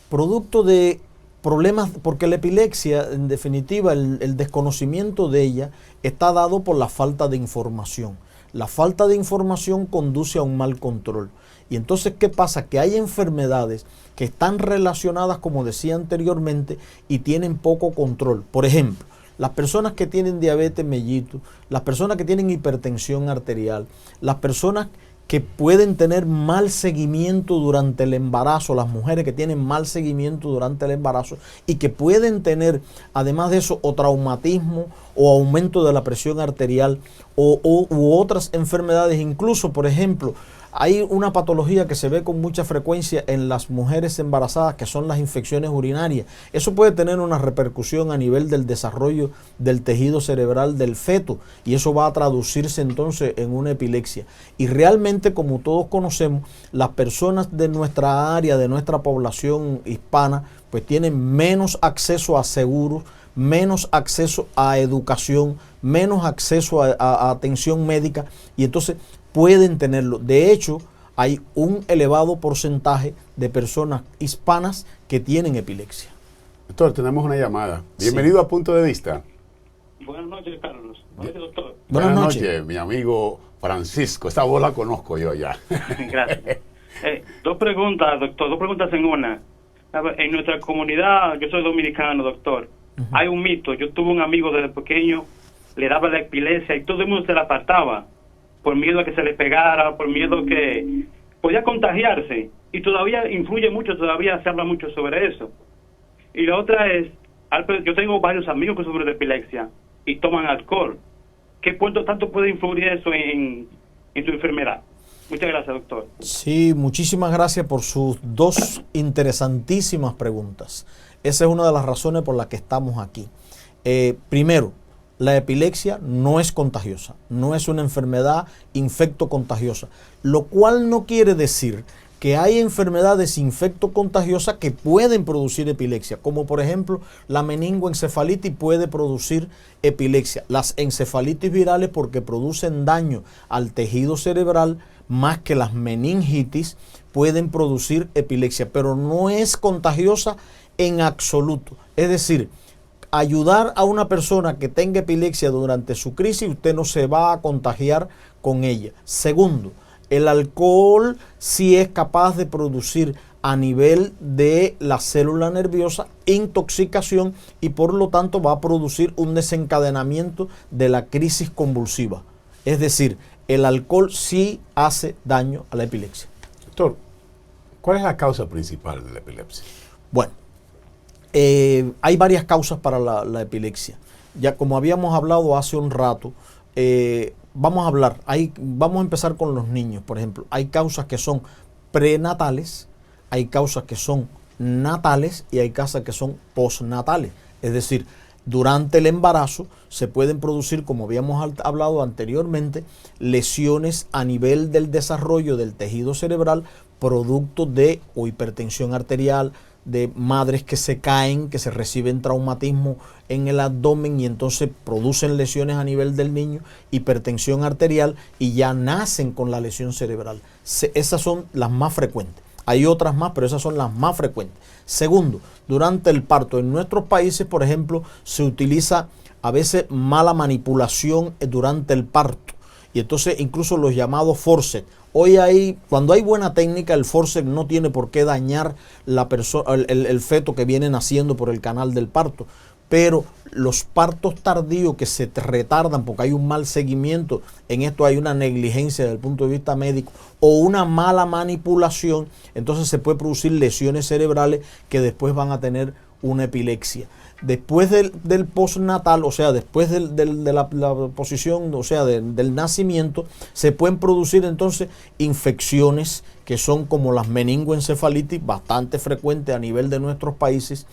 producto de problemas, porque la epilepsia, en definitiva, el desconocimiento de ella está dado por la falta de información. La falta de información conduce a un mal control. Y entonces, ¿qué pasa? Que hay enfermedades que están relacionadas, como decía anteriormente, y tienen poco control. Por ejemplo, las personas que tienen diabetes mellito, las personas que tienen hipertensión arterial, las personas que pueden tener mal seguimiento durante el embarazo, las mujeres que tienen mal seguimiento durante el embarazo y que pueden tener, además de eso, o traumatismo o aumento de la presión arterial u otras enfermedades. Incluso, por ejemplo, hay una patología que se ve con mucha frecuencia en las mujeres embarazadas, que son las infecciones urinarias. Eso puede tener una repercusión a nivel del desarrollo del tejido cerebral del feto y eso va a traducirse entonces en una epilepsia. Y realmente, como todos conocemos, las personas de nuestra área, de nuestra población hispana, pues tienen menos acceso a seguros, menos acceso a educación, menos acceso a atención médica y entonces pueden tenerlo. De hecho, hay un elevado porcentaje de personas hispanas que tienen epilepsia. Doctor, tenemos una llamada. Bienvenido a Punto de Vista. Buenas noches, Carlos. Buenas noches, doctor. Buenas noches, mi amigo Francisco. Esta voz la conozco yo ya. Gracias. Dos preguntas, doctor. Dos preguntas en una. A ver, en nuestra comunidad, yo soy dominicano, doctor. Hay un mito. Yo tuve un amigo desde pequeño, le daba la epilepsia y todo el mundo se la apartaba por miedo a que se le pegara, por miedo que podía contagiarse. Y todavía influye mucho, todavía se habla mucho sobre eso. Y la otra es, yo tengo varios amigos que sufren de epilepsia y toman alcohol. ¿Qué tanto puede influir eso en su enfermedad? Muchas gracias, doctor. Sí, muchísimas gracias por sus dos interesantísimas preguntas. Esa es una de las razones por las que estamos aquí. Primero, la epilepsia no es contagiosa, no es una enfermedad infectocontagiosa, lo cual no quiere decir que hay enfermedades infectocontagiosas que pueden producir epilepsia, como por ejemplo la meningoencefalitis puede producir epilepsia. Las encefalitis virales, porque producen daño al tejido cerebral más que las meningitis, pueden producir epilepsia, pero no es contagiosa en absoluto. Es decir, ayudar a una persona que tenga epilepsia durante su crisis, usted no se va a contagiar con ella. Segundo, el alcohol sí es capaz de producir a nivel de la célula nerviosa intoxicación y por lo tanto va a producir un desencadenamiento de la crisis convulsiva. Es decir, el alcohol sí hace daño a la epilepsia. Doctor, ¿cuál es la causa principal de la epilepsia? Bueno, hay varias causas para la epilepsia. Ya como habíamos hablado hace un rato, vamos a empezar con los niños, por ejemplo. Hay causas que son prenatales, hay causas que son natales y hay causas que son postnatales. Es decir, durante el embarazo se pueden producir, como habíamos hablado anteriormente, lesiones a nivel del desarrollo del tejido cerebral, producto de hipertensión arterial, de madres que se caen, que se reciben traumatismo en el abdomen y entonces producen lesiones a nivel del niño, hipertensión arterial y ya nacen con la lesión cerebral. Esas son las más frecuentes. Hay otras más, pero esas son las más frecuentes. Segundo, durante el parto. En nuestros países, por ejemplo, se utiliza a veces mala manipulación durante el parto. Y entonces incluso los llamados forceps. Cuando hay buena técnica, el forceps no tiene por qué dañar el feto que viene naciendo por el canal del parto. Pero los partos tardíos que se retardan porque hay un mal seguimiento, en esto hay una negligencia desde el punto de vista médico o una mala manipulación, entonces se puede producir lesiones cerebrales que después van a tener una epilepsia. Después del postnatal, o sea, después de la posición, o sea, del nacimiento, se pueden producir entonces infecciones que son como las meningoencefalitis, bastante frecuentes a nivel de nuestros países.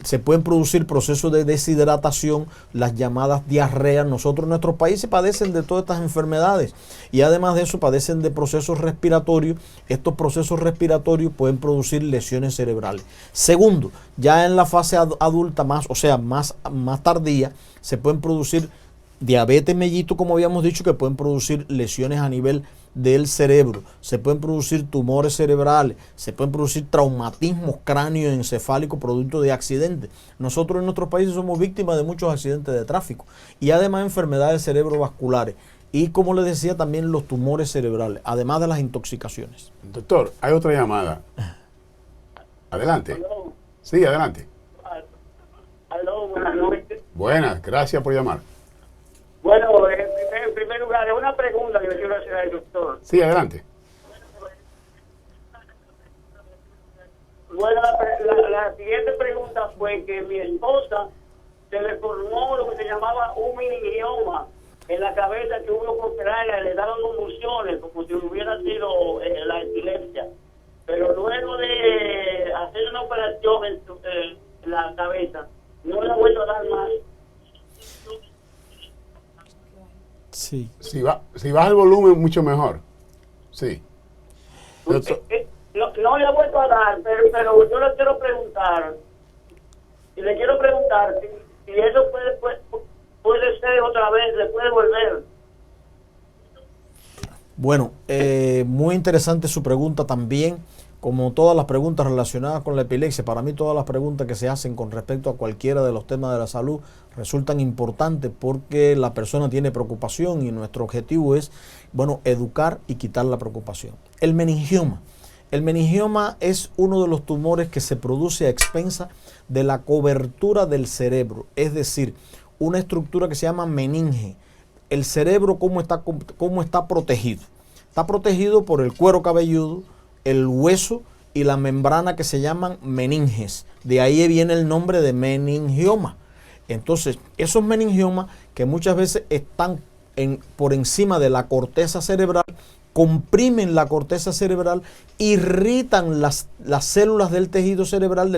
Se pueden producir procesos de deshidratación, las llamadas diarreas. Nosotros en nuestros países padecen de todas estas enfermedades y además de eso padecen de procesos respiratorios. Estos procesos respiratorios pueden producir lesiones cerebrales. Segundo, ya en la fase adulta más tardía, se pueden producir diabetes mellito, como habíamos dicho, que pueden producir lesiones a nivel del cerebro, se pueden producir tumores cerebrales, se pueden producir traumatismos cráneoencefálicos producto de accidentes. Nosotros en nuestros países somos víctimas de muchos accidentes de tráfico y además enfermedades cerebrovasculares y, como les decía, también los tumores cerebrales, además de las intoxicaciones. Doctor, hay otra llamada. Adelante. Aló. Sí, adelante. Aló, buenas noches. Buenas, gracias por llamar. Bueno, en primer lugar, es una pregunta que le quiero hacer al doctor. Sí, adelante. Bueno, la siguiente pregunta fue que mi esposa se le formó lo que se llamaba un meningioma en la cabeza, que hubo que operarla, le daban convulsiones como si hubiera sido la epilepsia. Pero luego de hacer una operación en la cabeza, no le ha vuelto a dar más. Sí. Si baja el volumen, mucho mejor. Sí. Doctor, No le ha vuelto a dar, pero yo le quiero preguntar, si eso puede ser otra vez, le puede volver. Bueno, muy interesante su pregunta también. Como todas las preguntas relacionadas con la epilepsia, para mí todas las preguntas que se hacen con respecto a cualquiera de los temas de la salud resultan importantes porque la persona tiene preocupación y nuestro objetivo es, educar y quitar la preocupación. El meningioma. El meningioma es uno de los tumores que se produce a expensas de la cobertura del cerebro, es decir, una estructura que se llama meninge. El cerebro, ¿cómo está protegido? Está protegido por el cuero cabelludo, el hueso y la membrana que se llaman meninges. De ahí viene el nombre de meningioma. Entonces, esos meningiomas que muchas veces están por encima de la corteza cerebral comprimen la corteza cerebral, irritan las células del tejido cerebral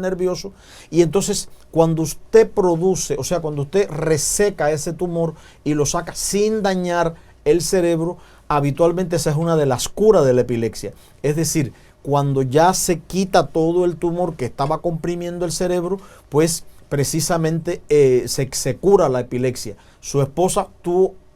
nervioso, y entonces cuando usted produce, o sea, cuando usted reseca ese tumor y lo saca sin dañar el cerebro, habitualmente esa es una de las curas de la epilepsia. Es decir, cuando ya se quita todo el tumor que estaba comprimiendo el cerebro, pues precisamente se cura la epilepsia. Su esposa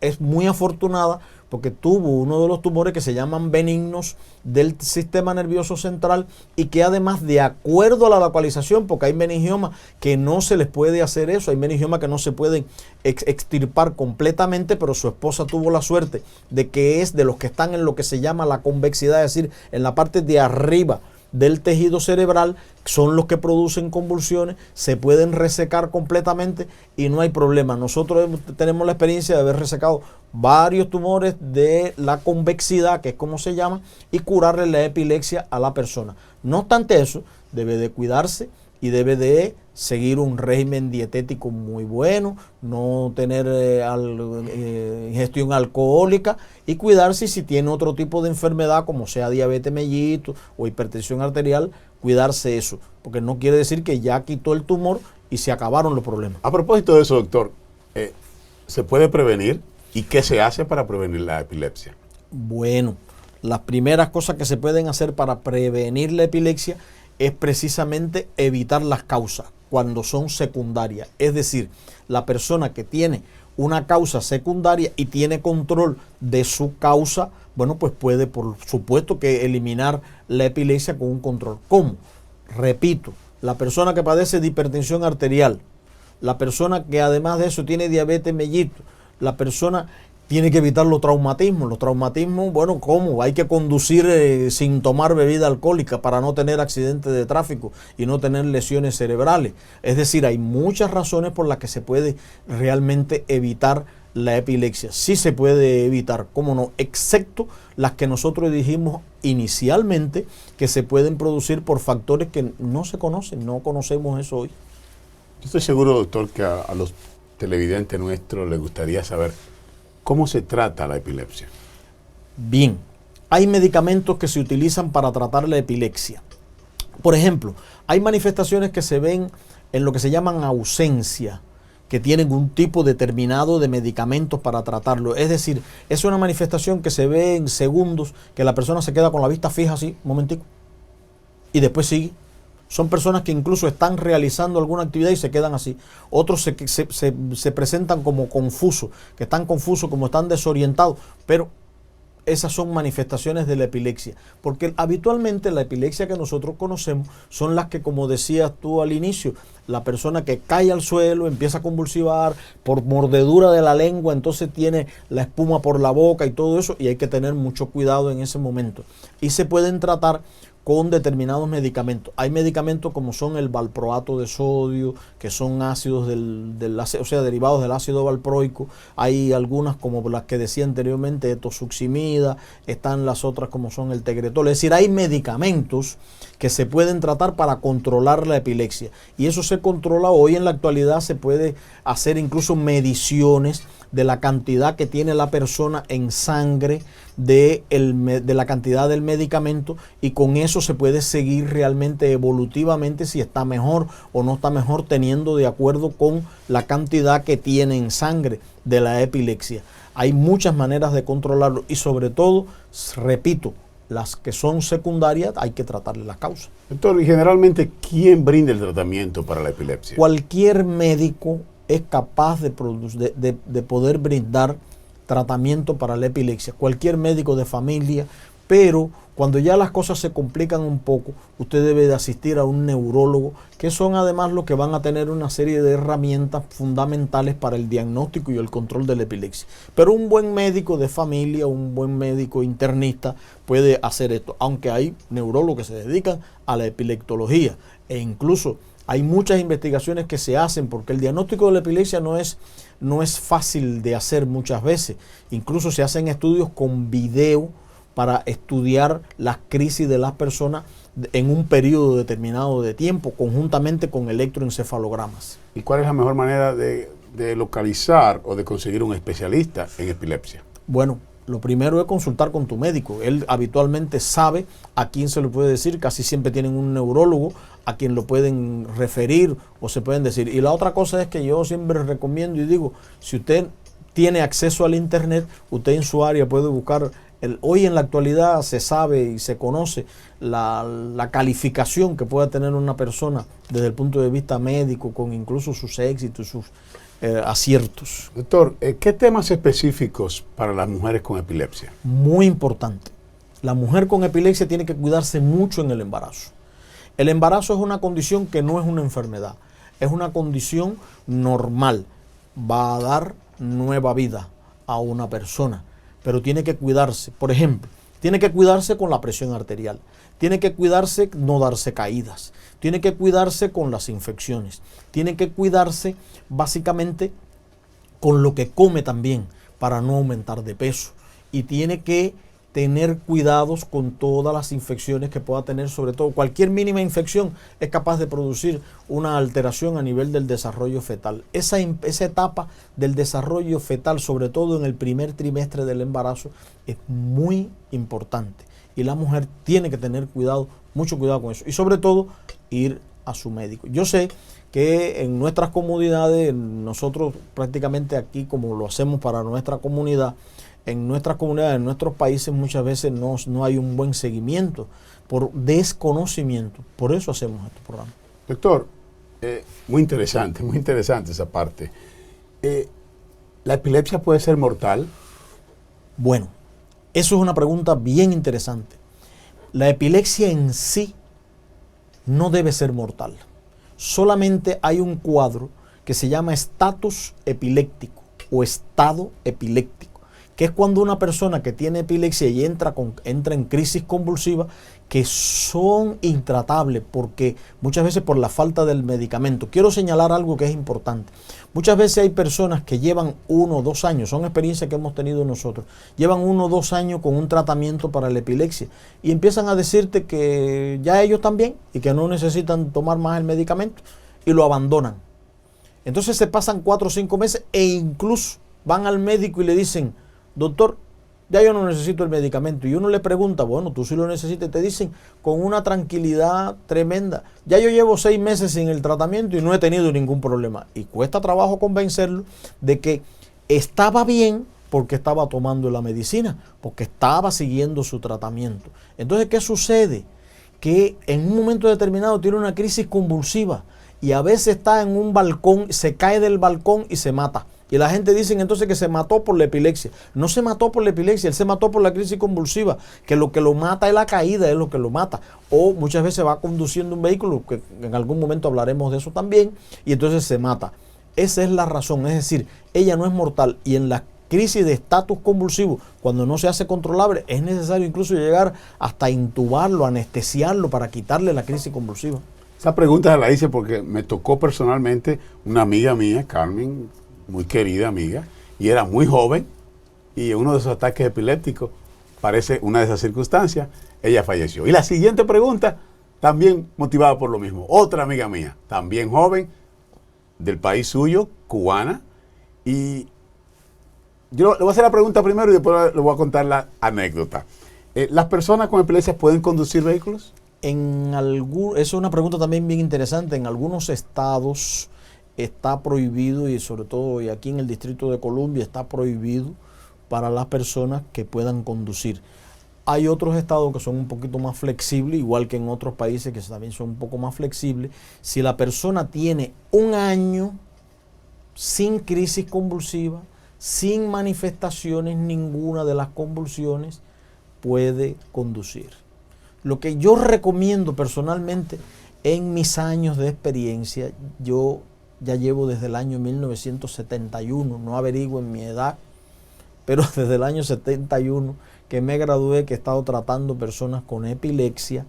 es muy afortunada porque tuvo uno de los tumores que se llaman benignos del sistema nervioso central, y que además, de acuerdo a la localización, porque hay meningiomas que no se les puede hacer eso, hay meningiomas que no se pueden extirpar completamente, pero su esposa tuvo la suerte de que es de los que están en lo que se llama la convexidad, es decir, en la parte de arriba del tejido cerebral, son los que producen convulsiones, se pueden resecar completamente y no hay problema. Nosotros tenemos la experiencia de haber resecado varios tumores de la convexidad, que es como se llama, y curarle la epilepsia a la persona. No obstante eso, debe de cuidarse y debe de seguir un régimen dietético muy bueno, no tener ingestión alcohólica, y cuidarse si tiene otro tipo de enfermedad, como sea diabetes mellitus o hipertensión arterial, cuidarse eso, porque no quiere decir que ya quitó el tumor y se acabaron los problemas. A propósito de eso, doctor, ¿se puede prevenir? ¿Y qué se hace para prevenir la epilepsia? Bueno, las primeras cosas que se pueden hacer para prevenir la epilepsia es precisamente evitar las causas cuando son secundarias. Es decir, la persona que tiene una causa secundaria y tiene control de su causa, bueno, pues puede, por supuesto, que eliminar la epilepsia con un control. ¿Cómo? Repito, la persona que padece de hipertensión arterial, la persona que además de eso tiene diabetes mellitus, la persona tiene que evitar los traumatismos. Los traumatismos, bueno, ¿cómo? Hay que conducir sin tomar bebida alcohólica para no tener accidentes de tráfico y no tener lesiones cerebrales. Es decir, hay muchas razones por las que se puede realmente evitar la epilepsia. Sí se puede evitar, cómo no, excepto las que nosotros dijimos inicialmente, que se pueden producir por factores que no se conocen, no conocemos eso hoy. Yo estoy seguro, doctor, que a los televidentes nuestros les gustaría saber ¿cómo se trata la epilepsia? Bien, hay medicamentos que se utilizan para tratar la epilepsia. Por ejemplo, hay manifestaciones que se ven en lo que se llaman ausencia, que tienen un tipo determinado de medicamentos para tratarlo. Es decir, es una manifestación que se ve en segundos, que la persona se queda con la vista fija así, un momentico, y después sigue. Son personas que incluso están realizando alguna actividad y se quedan así. Otros se presentan como confusos, que están confusos, como están desorientados, pero esas son manifestaciones de la epilepsia. Porque habitualmente la epilepsia que nosotros conocemos son las que, como decías tú al inicio, la persona que cae al suelo, empieza a convulsivar, por mordedura de la lengua, entonces tiene la espuma por la boca y todo eso, y hay que tener mucho cuidado en ese momento. Y se pueden tratar con determinados medicamentos. Hay medicamentos como son el valproato de sodio, que son ácidos o sea, derivados del ácido valproico. Hay algunas como las que decía anteriormente, etosuximida, están las otras como son el tegretol. Es decir, hay medicamentos que se pueden tratar para controlar la epilepsia. Y eso se controla hoy en la actualidad, se puede hacer incluso mediciones de la cantidad que tiene la persona en sangre, de la cantidad del medicamento, y con eso se puede seguir realmente evolutivamente si está mejor o no está mejor, teniendo de acuerdo con la cantidad que tiene en sangre de la epilepsia. Hay muchas maneras de controlarlo y sobre todo, repito, las que son secundarias hay que tratarle las causas. Doctor, y generalmente, ¿quién brinda el tratamiento para la epilepsia? Cualquier médico es capaz de poder brindar tratamiento para la epilepsia, cualquier médico de familia, pero cuando ya las cosas se complican un poco, usted debe de asistir a un neurólogo, que son además los que van a tener una serie de herramientas fundamentales para el diagnóstico y el control de la epilepsia. Pero un buen médico de familia, un buen médico internista puede hacer esto, aunque hay neurólogos que se dedican a la epileptología, e incluso hay muchas investigaciones que se hacen, porque el diagnóstico de la epilepsia no es fácil de hacer muchas veces. Incluso se hacen estudios con video para estudiar las crisis de las personas en un periodo determinado de tiempo, conjuntamente con electroencefalogramas. ¿Y cuál es la mejor manera de localizar o de conseguir un especialista en epilepsia? Bueno, lo primero es consultar con tu médico. Él habitualmente sabe a quién se lo puede decir, casi siempre tienen un neurólogo a quien lo pueden referir o se pueden decir. Y la otra cosa es que yo siempre recomiendo y digo, si usted tiene acceso al internet, usted en su área puede buscar, hoy en la actualidad se sabe y se conoce la calificación que pueda tener una persona desde el punto de vista médico, con incluso sus éxitos, sus aciertos. Doctor, ¿qué temas específicos para las mujeres con epilepsia? Muy importante. La mujer con epilepsia tiene que cuidarse mucho en el embarazo. El embarazo es una condición que no es una enfermedad, es una condición normal. Va a dar nueva vida a una persona, pero tiene que cuidarse. Por ejemplo, tiene que cuidarse con la presión arterial, tiene que cuidarse no darse caídas, tiene que cuidarse con las infecciones, tiene que cuidarse básicamente con lo que come también para no aumentar de peso, y tiene que tener cuidados con todas las infecciones que pueda tener, sobre todo cualquier mínima infección es capaz de producir una alteración a nivel del desarrollo fetal. Esa etapa del desarrollo fetal, sobre todo en el primer trimestre del embarazo, es muy importante y la mujer tiene que tener cuidado, mucho cuidado con eso, y sobre todo ir a su médico. Yo sé que en nuestras comunidades, nosotros prácticamente aquí, como lo hacemos para nuestra comunidad, en nuestras comunidades, en nuestros países, muchas veces no hay un buen seguimiento por desconocimiento. Por eso hacemos este programa. Doctor, muy interesante esa parte. ¿La epilepsia puede ser mortal? Bueno, eso es una pregunta bien interesante. La epilepsia en sí no debe ser mortal. Solamente hay un cuadro que se llama estatus epiléptico o estado epiléptico, que es cuando una persona que tiene epilepsia y entra en crisis convulsiva, que son intratables porque muchas veces por la falta del medicamento. Quiero señalar algo que es importante. Muchas veces hay personas que llevan 1 o 2 años, son experiencias que hemos tenido nosotros, llevan 1 o 2 años con un tratamiento para la epilepsia y empiezan a decirte que ya ellos están bien y que no necesitan tomar más el medicamento y lo abandonan. Entonces se pasan 4 o 5 meses e incluso van al médico y le dicen: doctor, ya yo no necesito el medicamento. Y uno le pregunta, bueno, tú sí lo necesitas. Y te dicen con una tranquilidad tremenda: ya yo llevo 6 meses sin el tratamiento y no he tenido ningún problema. Y cuesta trabajo convencerlo de que estaba bien porque estaba tomando la medicina, porque estaba siguiendo su tratamiento. Entonces, ¿qué sucede? Que en un momento determinado tiene una crisis convulsiva y a veces está en un balcón, se cae del balcón y se mata. Y la gente dice entonces que se mató por la epilepsia. No se mató por la epilepsia, él se mató por la crisis convulsiva, que lo mata es la caída, es lo que lo mata. O muchas veces va conduciendo un vehículo, que en algún momento hablaremos de eso también, y entonces se mata. Esa es la razón, es decir, ella no es mortal, y en la crisis de estatus convulsivo, cuando no se hace controlable, es necesario incluso llegar hasta intubarlo, anestesiarlo para quitarle la crisis convulsiva. Esa pregunta la hice porque me tocó personalmente una amiga mía, Carmen, muy querida amiga, y era muy joven, y en uno de esos ataques epilépticos, parece una de esas circunstancias, ella falleció. Y la siguiente pregunta, también motivada por lo mismo, otra amiga mía, también joven, del país suyo, cubana, y yo le voy a hacer la pregunta primero y después le voy a contar la anécdota. ¿Las personas con epilepsia pueden conducir vehículos? Esa es una pregunta también bien interesante. En algunos estados está prohibido, y sobre todo y aquí en el Distrito de Columbia está prohibido para las personas que puedan conducir. Hay otros estados que son un poquito más flexibles, igual que en otros países que también son un poco más flexibles. Si la persona tiene 1 año sin crisis convulsiva, sin manifestaciones ninguna de las convulsiones, puede conducir. Lo que yo recomiendo personalmente, en mis años de experiencia, yo ya llevo desde el año 1971, no averiguo en mi edad, pero desde el año 71 que me gradué, que he estado tratando personas con epilepsia,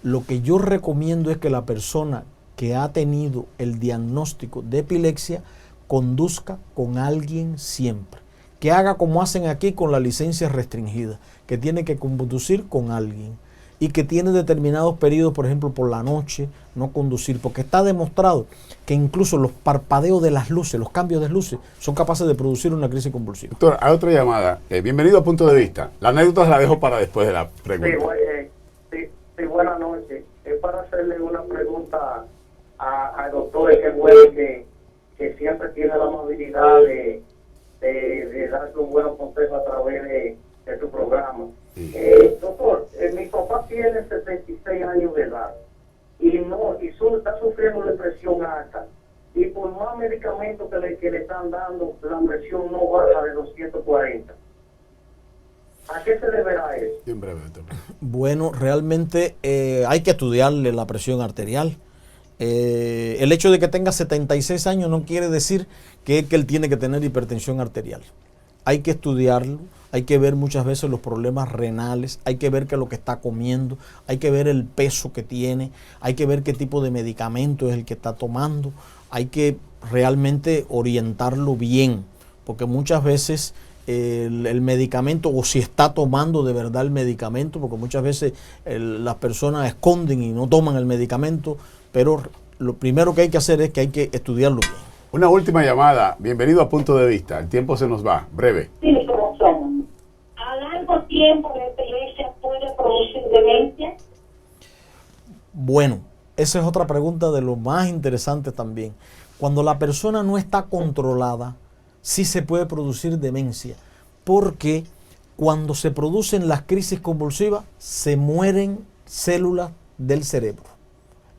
lo que yo recomiendo es que la persona que ha tenido el diagnóstico de epilepsia conduzca con alguien siempre, que haga como hacen aquí con la licencia restringida, que tiene que conducir con alguien. y que tiene determinados periodos, por ejemplo, por la noche, no conducir, porque está demostrado que incluso los parpadeos de las luces, los cambios de luces, son capaces de producir una crisis convulsiva. Doctor, hay otra llamada. Bienvenido a Punto de Vista. La anécdota la dejo para después de la pregunta. Sí, buenas noches. Es para hacerle una pregunta al doctor, que es bueno, que siempre tiene la amabilidad de darle un buen consejo a través de tu programa. Sí. Doctor, mi papá tiene 76 años de edad y está sufriendo de presión alta, y por más medicamentos que le están dando, la presión no baja de 240. ¿A qué se deberá eso? En breve, doctor. Bueno, realmente hay que estudiarle la presión arterial. El hecho de que tenga 76 años no quiere decir que él tiene que tener hipertensión arterial. Hay que estudiarlo, hay que ver muchas veces los problemas renales, hay que ver qué es lo que está comiendo, hay que ver el peso que tiene, hay que ver qué tipo de medicamento es el que está tomando, hay que realmente orientarlo bien, porque muchas veces el medicamento, o si está tomando de verdad el medicamento, porque muchas veces las personas esconden y no toman el medicamento, pero lo primero que hay que hacer es que hay que estudiarlo bien. Una última llamada. Bienvenido a Punto de Vista. El tiempo se nos va. Breve. Sí, corazón. ¿A largo tiempo la epilepsia puede producir demencia? Bueno, esa es otra pregunta de lo más interesante también. Cuando la persona no está controlada, sí se puede producir demencia, porque cuando se producen las crisis convulsivas, se mueren células del cerebro.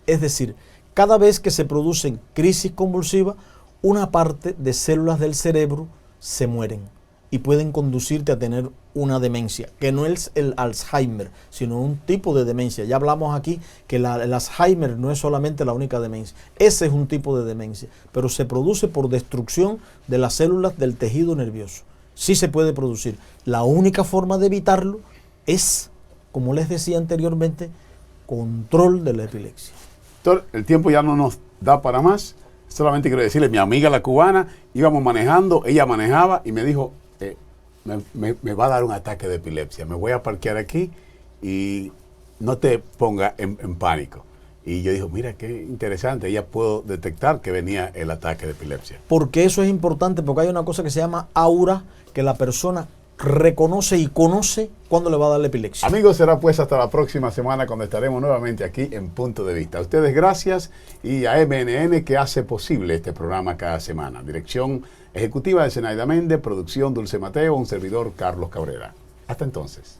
Es decir, cada vez que se producen crisis convulsivas, una parte de células del cerebro se mueren y pueden conducirte a tener una demencia, que no es el Alzheimer, sino un tipo de demencia. Ya hablamos aquí que el Alzheimer no es solamente la única demencia, ese es un tipo de demencia, pero se produce por destrucción de las células del tejido nervioso. Sí se puede producir. La única forma de evitarlo es, como les decía anteriormente, control de la epilepsia. Doctor, el tiempo ya no nos da para más. Solamente quiero decirle, mi amiga la cubana, íbamos manejando, ella manejaba y me dijo, me va a dar un ataque de epilepsia, me voy a parquear aquí y no te ponga en pánico. Y yo dije, mira qué interesante, ya puedo detectar que venía el ataque de epilepsia. Porque eso es importante, porque hay una cosa que se llama aura, que la persona reconoce y conoce cuándo le va a dar la epilepsia. Amigos, será pues hasta la próxima semana cuando estaremos nuevamente aquí en Punto de Vista. A ustedes gracias, y a MNN, que hace posible este programa cada semana. Dirección ejecutiva de Zenaida Méndez, producción Dulce Mateo, un servidor Carlos Cabrera. Hasta entonces.